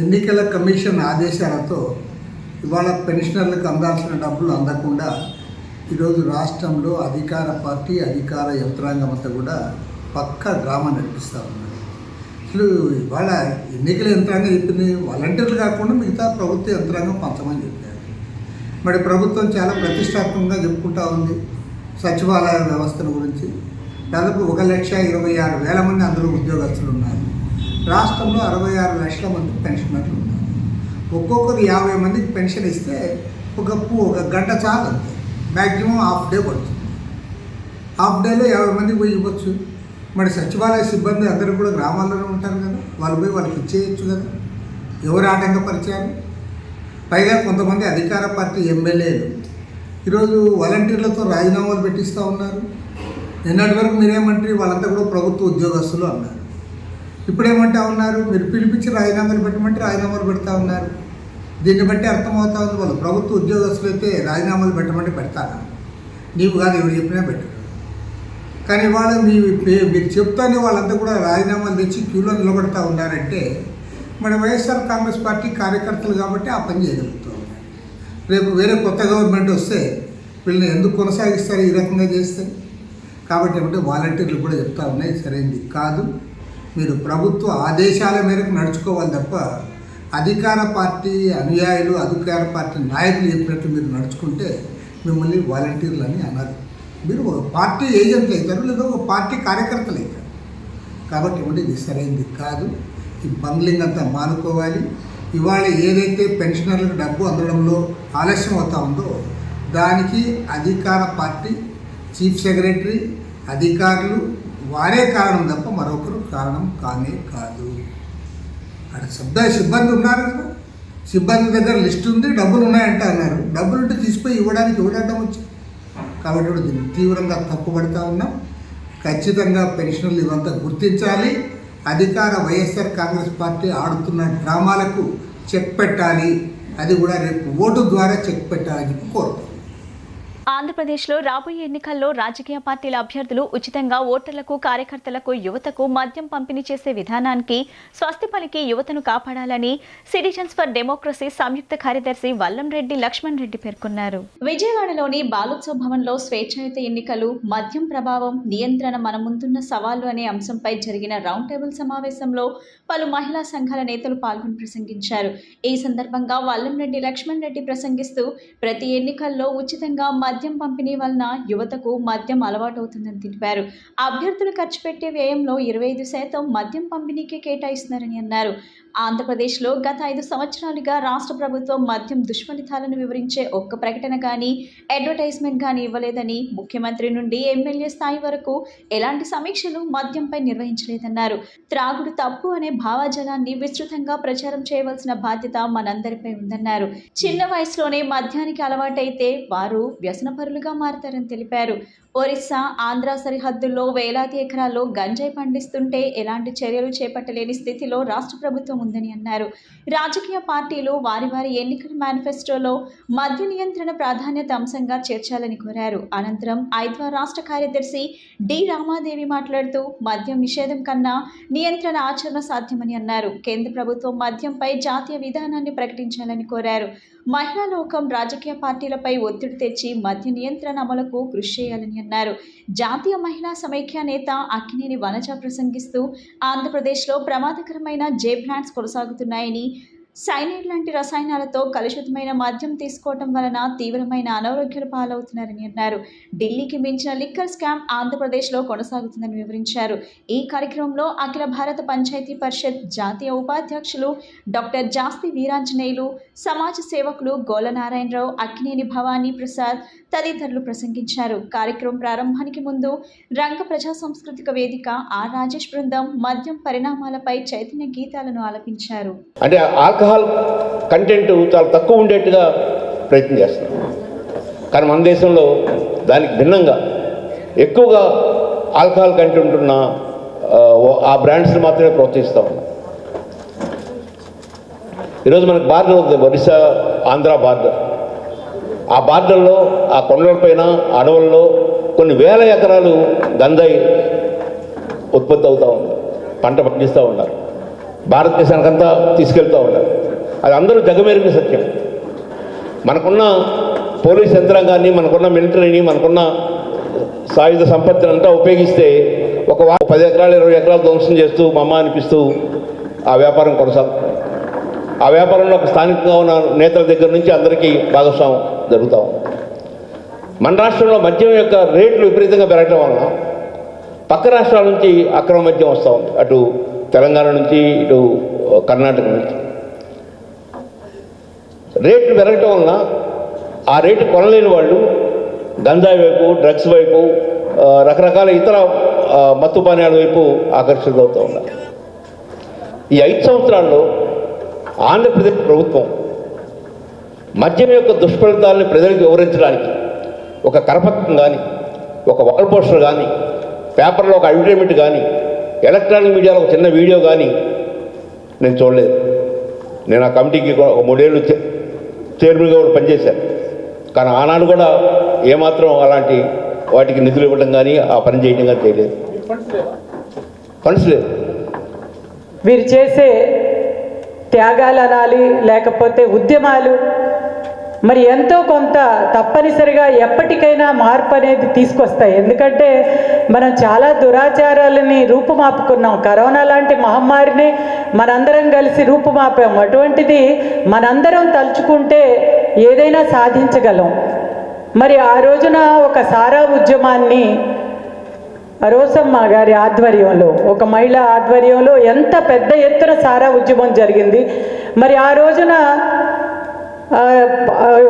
ఎన్నికల కమిషన్ ఆదేశాలతో ఇవాళ పెన్షనర్లకు అందాల్సిన డబ్బులు అందకుండా ఈరోజు రాష్ట్రంలో అధికార పార్టీ, అధికార యంత్రాంగం అంతా కూడా పక్కా డ్రామా నడిపిస్తూ ఉన్నారు. అసలు ఇవాళ ఎన్నికల యంత్రాంగం చెప్పింది వాలంటీర్లు కాకుండా మిగతా ప్రభుత్వ యంత్రాంగం పంచమని చెప్పారు. మరి ప్రభుత్వం చాలా ప్రతిష్టాత్మకంగా చెప్పుకుంటా ఉంది సచివాలయ వ్యవస్థను గురించి. దాదాపు 1,26,000 మంది అందులో ఉద్యోగస్తులు ఉన్నారు. రాష్ట్రంలో 66 లక్షల మంది పెన్షనర్లు ఉన్నారు. ఒక్కొక్కరు 50 మందికి పెన్షన్ ఇస్తే ఒక గంట చాలు, అంతే. మ్యాక్సిమం హాఫ్ డే పడుతుంది. హాఫ్ డేలో 50 మందికి పోయి ఇవ్వచ్చు. మరి సచివాలయ సిబ్బంది అందరూ కూడా గ్రామాల్లోనే ఉంటారు కదా, వాళ్ళు పోయి వాళ్ళకి ఇచ్చేయచ్చు కదా. ఎవరు ఆటంకపరిచారు? పైగా కొంతమంది అధికార పార్టీ ఎమ్మెల్యేలు ఈరోజు వాలంటీర్లతో రాజీనామాలు పెట్టిస్తూ ఉన్నారు. నిన్నటి వరకు మీరేమంటారు, వాళ్ళంతా కూడా ప్రభుత్వ ఉద్యోగస్తులు అన్నారు. ఇప్పుడేమంటా ఉన్నారు, మీరు పిలిపించి రాజీనామాలు పెట్టమంటే రాజీనామాలు పెడతా ఉన్నారు. దీన్ని బట్టి అర్థమవుతా ఉంది వాళ్ళు ప్రభుత్వ ఉద్యోగస్తులు అయితే రాజీనామాలు పెట్టమంటే పెడతారా? నీవు కాదు, ఎవరు చెప్పినా పెట్టరు. కానీ వాళ్ళు మీరు చెప్తానే వాళ్ళంతా కూడా రాజీనామాలు తెచ్చి క్యూలో నిలబడతా ఉన్నారంటే మన వైఎస్ఆర్ కాంగ్రెస్ పార్టీ కార్యకర్తలు కాబట్టి ఆ పని చేయగలుగుతూ ఉన్నారు. రేపు వేరే కొత్త గవర్నమెంట్ వస్తే వీళ్ళని ఎందుకు కొనసాగిస్తారు ఈ రకంగా చేస్తే? కాబట్టి ఏమంటే వాలంటీర్లు కూడా చెప్తా ఉన్నాయి, సరైనది కాదు. మీరు ప్రభుత్వ ఆదేశాల మేరకు నడుచుకోవాలి తప్ప అధికార పార్టీ అనుయాయులు, అధికార పార్టీ నాయకులు చెప్పినట్టు మీరు నడుచుకుంటే మిమ్మల్ని వాలంటీర్లు అని అన్నారు. మీరు ఒక పార్టీ ఏజెంట్లు అవుతారు, లేదా ఒక పార్టీ కార్యకర్తలు అవుతారు. కాబట్టి ఏమంటే ఇది సరైనది కాదు. ఈ బంగ్లింగ్ అంతా మానుకోవాలి. ఇవాళ ఏదైతే పెన్షనర్లకు డబ్బు అందడంలో ఆలస్యం అవుతా ఉందో దానికి అధికార పార్టీ, చీఫ్ సెక్రటరీ, అధికారులు వారే కారణం తప్ప మరొకరు కారణం కానే కాదు. అక్కడ సిబ్బంది ఉన్నారు కదా, సిబ్బంది దగ్గర లిస్ట్ ఉంది, డబ్బులు ఉన్నాయంట అన్నారు. డబ్బులు ఉంటే తీసిపోయి ఇవ్వడానికి ఇవ్వడం వచ్చి. కాబట్టి దీన్ని తీవ్రంగా తప్పుపడతా ఉన్నాం. ఖచ్చితంగా పెన్షనర్లు ఇవంతా గుర్తించాలి. అధికార వైఎస్ఆర్ కాంగ్రెస్ పార్టీ ఆడుతున్న డ్రామాలకు చెక్ పెట్టాలి. అది కూడా రేపు ఓటు ద్వారా చెక్ పెట్టాలని కోరుతాం. ఆంధ్రప్రదేశ్లో రాబోయే ఎన్నికల్లో రాజకీయ పార్టీల అభ్యర్థులు ఉచితంగా ఓటర్లకు, కార్యకర్తలకు, యువతకు మద్యం పంపిణీ చేసే విధానానికి స్వస్తి పలికి యువతను కాపాడాలని సిటిజన్స్ ఫర్ డెమోక్రసీ సంయుక్త కార్యదర్శి వల్లంరెడ్డి లక్ష్మణ్ రెడ్డి పేర్కొన్నారు. విజయవాడలోని బాలోత్సవ భవన్లో స్వేచ్ఛాయుత ఎన్నికలు, మద్యం ప్రభావం, నియంత్రణ మన ముందున్న సవాళ్లు అనే అంశంపై జరిగిన రౌండ్ టేబుల్ సమావేశంలో పలు మహిళా సంఘాల నేతలు పాల్గొని ప్రసంగించారు. ఈ సందర్భంగా వల్లంరెడ్డి లక్ష్మణ్ రెడ్డి ప్రసంగిస్తూ ప్రతి ఎన్నికల్లో ఉచితంగా మద్యం పంపిణీ వలన యువతకు మద్యం అలవాటవుతుందని తెలిపారు. అభ్యర్థులు ఖర్చు పెట్టే వ్యయంలో 25% మద్యం పంపిణీకి కేటాయిస్తున్నారని అన్నారు. ఆంధ్రప్రదేశ్లో గత 5 సంవత్సరాలుగా రాష్ట్ర ప్రభుత్వం మద్యం దుష్ఫలితాలను వివరించే ఒక్క ప్రకటన కానీ, అడ్వర్టైజ్మెంట్ కానీ ఇవ్వలేదని, ముఖ్యమంత్రి నుండి ఎమ్మెల్యే స్థాయి వరకు ఎలాంటి సమీక్షలు మద్యంపై నిర్వహించలేదన్నారు. త్రాగుడు తప్పు అనే భావజాలాన్ని విస్తృతంగా ప్రచారం చేయవలసిన బాధ్యత మనందరిపై ఉందన్నారు. చిన్న వయసులోనే మద్యానికి అలవాటైతే వారు వ్యసనపరులుగా మారతారని తెలిపారు. ఒరిస్సా, ఆంధ్ర సరిహద్దుల్లో వేలాది ఎకరాల్లో గంజాయి పండిస్తుంటే ఎలాంటి చర్యలు చేపట్టలేని స్థితిలో రాష్ట్ర ప్రభుత్వం ఉందని అన్నారు. రాజకీయ పార్టీలు వారి వారి ఎన్నికల మేనిఫెస్టోలో మద్య నియంత్రణ ప్రాధాన్యత అంశంగా చేర్చాలని కోరారు. అనంతరం ఐద్వా రాష్ట్ర కార్యదర్శి డి రామాదేవి మాట్లాడుతూ మద్యం నిషేధం కన్నా నియంత్రణ ఆచరణ సాధ్యమని అన్నారు. కేంద్ర ప్రభుత్వం మద్యంపై జాతీయ విధానాన్ని ప్రకటించాలని కోరారు. మహిళా లోకం రాజకీయ పార్టీలపై ఒత్తిడి తెచ్చి మద్య నియంత్రణ అమలుకు కృషి చేయాలని అన్నారు. జాతీయ మహిళా సమైక్య నేత అక్కినేని వనజ ప్రసంగిస్తూ ఆంధ్రప్రదేశ్లో ప్రమాదకరమైన జే బ్రాండ్స్ కొనసాగుతున్నాయని, సైనైడ్ లాంటి రసాయనాలతో కలుషితమైన మద్యం తీసుకోవటం వలన తీవ్రమైన అనారోగ్యాల పాలవుతున్నారని అన్నారు. ఢిల్లీకి మించిన లిక్కర్ స్కామ్ ఆంధ్రప్రదేశ్లో కొనసాగుతుందని వివరించారు. ఈ కార్యక్రమంలో అఖిల భారత పంచాయతీ పరిషత్ జాతీయ ఉపాధ్యక్షులు డాక్టర్ జాస్తి వీరాంజనేయులు, సమాజ సేవకులు గోల నారాయణరావు, అక్కినేని భవానీ ప్రసాద్ తదితరులు ప్రసంగించారు. కార్యక్రమం ప్రారంభానికి ముందు రంగ ప్రజా సాంస్కృతిక వేదిక ఆర్ రాజేష్ బృందం మద్యం పరిణామాలపై చైతన్య గీతాలను ఆలపించారు. అంటే ఆల్కహాల్ కంటెంట్ చాలా తక్కువ ఉండేట్టుగా ప్రయత్నం చేస్తున్నాం, కానీ మన దేశంలో దానికి భిన్నంగా ఎక్కువగా ఆల్కహాల్ కంటెంట్ ఉన్న ఆ బ్రాండ్స్ని మాత్రమే ప్రోత్సహిస్తూ ఉన్నాం. ఈరోజు మనకు బార్డర్ ఉంది, ఒరిస్సా ఆంధ్ర బార్డర్. ఆ బార్డర్లో ఆ కొండలపైన అడవుల్లో కొన్ని వేల ఎకరాలు గంజాయి ఉత్పత్తి అవుతూ ఉంది, పంట పండిస్తూ ఉన్నారు, భారతదేశానికంతా తీసుకెళ్తూ ఉన్నారు. అది అందరూ జగమెరిగిన సత్యం. మనకున్న పోలీస్ యంత్రాంగాన్ని, మనకున్న మిలిటరీని, మనకున్న సాయుధ సంపత్తిని అంతా ఉపయోగిస్తే ఒక 10 ఎకరాలు 20 ఎకరాలు ధ్వంసం చేస్తూ మమ్మ అనిపిస్తూ ఆ వ్యాపారం కొనసాగుతుంది. ఆ వ్యాపారంలో స్థానికంగా ఉన్న నేతల దగ్గర నుంచి అందరికీ భాగస్వామ్యం జరుగుతూ ఉంది. మన రాష్ట్రంలో మద్యం యొక్క రేట్లు విపరీతంగా పెరగడం వలన పక్క రాష్ట్రాల నుంచి అక్రమ మద్యం వస్తూ ఉంది, అటు తెలంగాణ నుంచి ఇటు కర్ణాటక నుంచి. రేట్లు పెరగటం వలన ఆ రేటు కొనలేని వాళ్ళు గంజాయి వైపు, డ్రగ్స్ వైపు, రకరకాల ఇతర మత్తు పానీయాల వైపు ఆకర్షితులవుతూ ఉన్నారు. ఈ 5 సంవత్సరాల్లో ఆంధ్రప్రదేశ్ ప్రభుత్వం మద్యం యొక్క దుష్ఫలితాలని ప్రజలకు వివరించడానికి ఒక కరపత్రం కానీ, ఒక వాల్ పోస్టర్ కానీ, పేపర్లో ఒక అడ్వర్టైజ్మెంట్ కానీ, ఎలక్ట్రానిక్ మీడియాలో ఒక చిన్న వీడియో కానీ నేను చూడలేదు. నేను ఆ కమిటీకి 3 ఏళ్ళు చైర్మన్గా కూడా పనిచేశాను, కానీ ఆనాడు కూడా ఏమాత్రం అలాంటి వాటికి నిధులు ఇవ్వడం కానీ ఆ పని చేయడం కానీ చేయలేదు. ఫండ్స్ లేదు. వీరు చేసే త్యాగాలు అనాలి, లేకపోతే ఉద్యమాలు మరి ఎంతో కొంత తప్పనిసరిగా ఎప్పటికైనా మార్పు అనేది తీసుకొస్తాయి. ఎందుకంటే మనం చాలా దురాచారాలని రూపుమాపుకున్నాం. కరోనా లాంటి మహమ్మారిని మనందరం కలిసి రూపుమాపాం. అటువంటిది మనందరం తలుచుకుంటే ఏదైనా సాధించగలం. మరి ఆ రోజున ఒక సారా ఉద్యమాన్ని రోసమ్మ గారి ఆధ్వర్యంలో, ఒక మహిళ ఆధ్వర్యంలో ఎంత పెద్ద ఎత్తున సారా ఉద్యమం జరిగింది. మరి ఆ రోజున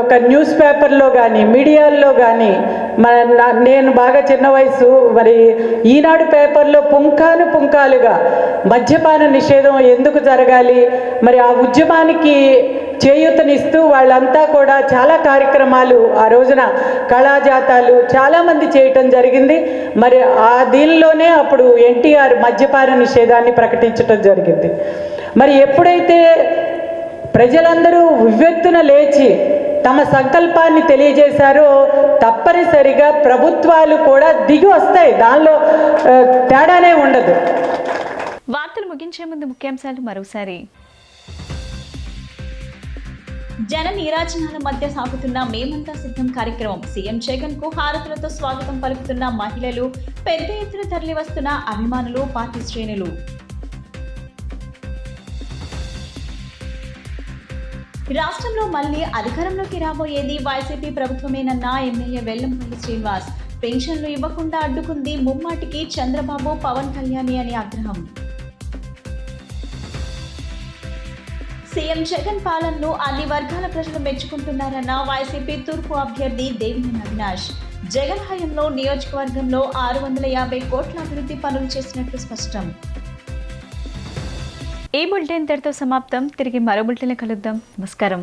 ఒక న్యూస్ పేపర్లో కానీ, మీడియాల్లో కానీ, నేను బాగా చిన్న వయసు, మరి ఈనాడు పేపర్లో పుంకాలుగా మద్యపాన నిషేధం ఎందుకు జరగాలి, మరి ఆ ఉద్యమానికి చేయూతనిస్తూ వాళ్ళంతా కూడా చాలా కార్యక్రమాలు ఆ రోజున కళాజాతాలు చాలామంది చేయటం జరిగింది. మరి ఆ దీనిలోనే అప్పుడు ఎన్టీఆర్ మద్యపాన నిషేధాన్ని ప్రకటించటం జరిగింది. మరి ఎప్పుడైతే ప్రజలందరూ ఉవ్వెత్తున లేచి తమ సంకల్పాన్ని తెలియజేశారో తప్పనిసరిగా ప్రభుత్వాలు కూడా దిగి వస్తాయి, దానిలో తేడానే ఉండదు. వార్తలు ముగించే ముందు ముఖ్యాంశాలు మరోసారి. జన నీరాజనాల మధ్య సాగుతున్న మేమంతా సిద్ధం కార్యక్రమం. సీఎం జగన్ కు హారతులతో స్వాగతం పలుకుతున్న మహిళలు, పెద్ద ఎత్తున తరలి వస్తున్న అభిమానులు, పార్టీ శ్రేణులు. రాష్ట్రంలో మళ్లీ అధికారంలోకి రాబోయేది వైసీపీ ప్రభుత్వమేనన్న ఎమ్మెల్యే వెల్లంపల్లి శ్రీనివాస్. పెన్షన్లు ఇవ్వకుండా అడ్డుకుంది ముమ్మాటికి చంద్రబాబు, పవన్ కళ్యాణ్ అని ఆగ్రహం. సీఎం జగన్ పాలనను అన్ని వర్గాల ప్రజలు మెచ్చుకుంటున్నారన్న వైసీపీ తూర్పు అభ్యర్థి దేవినేని అవినాష్. జగన్ హయాంలో నియోజకవర్గంలో 650 కోట్ల అభివృద్ధి పనులు చేసినట్లు స్పష్టం. ఈ బులెటిన్ ఇంతటితో సమాప్తం. తిరిగి మరో బులెటిన్లో కలుద్దాం. నమస్కారం.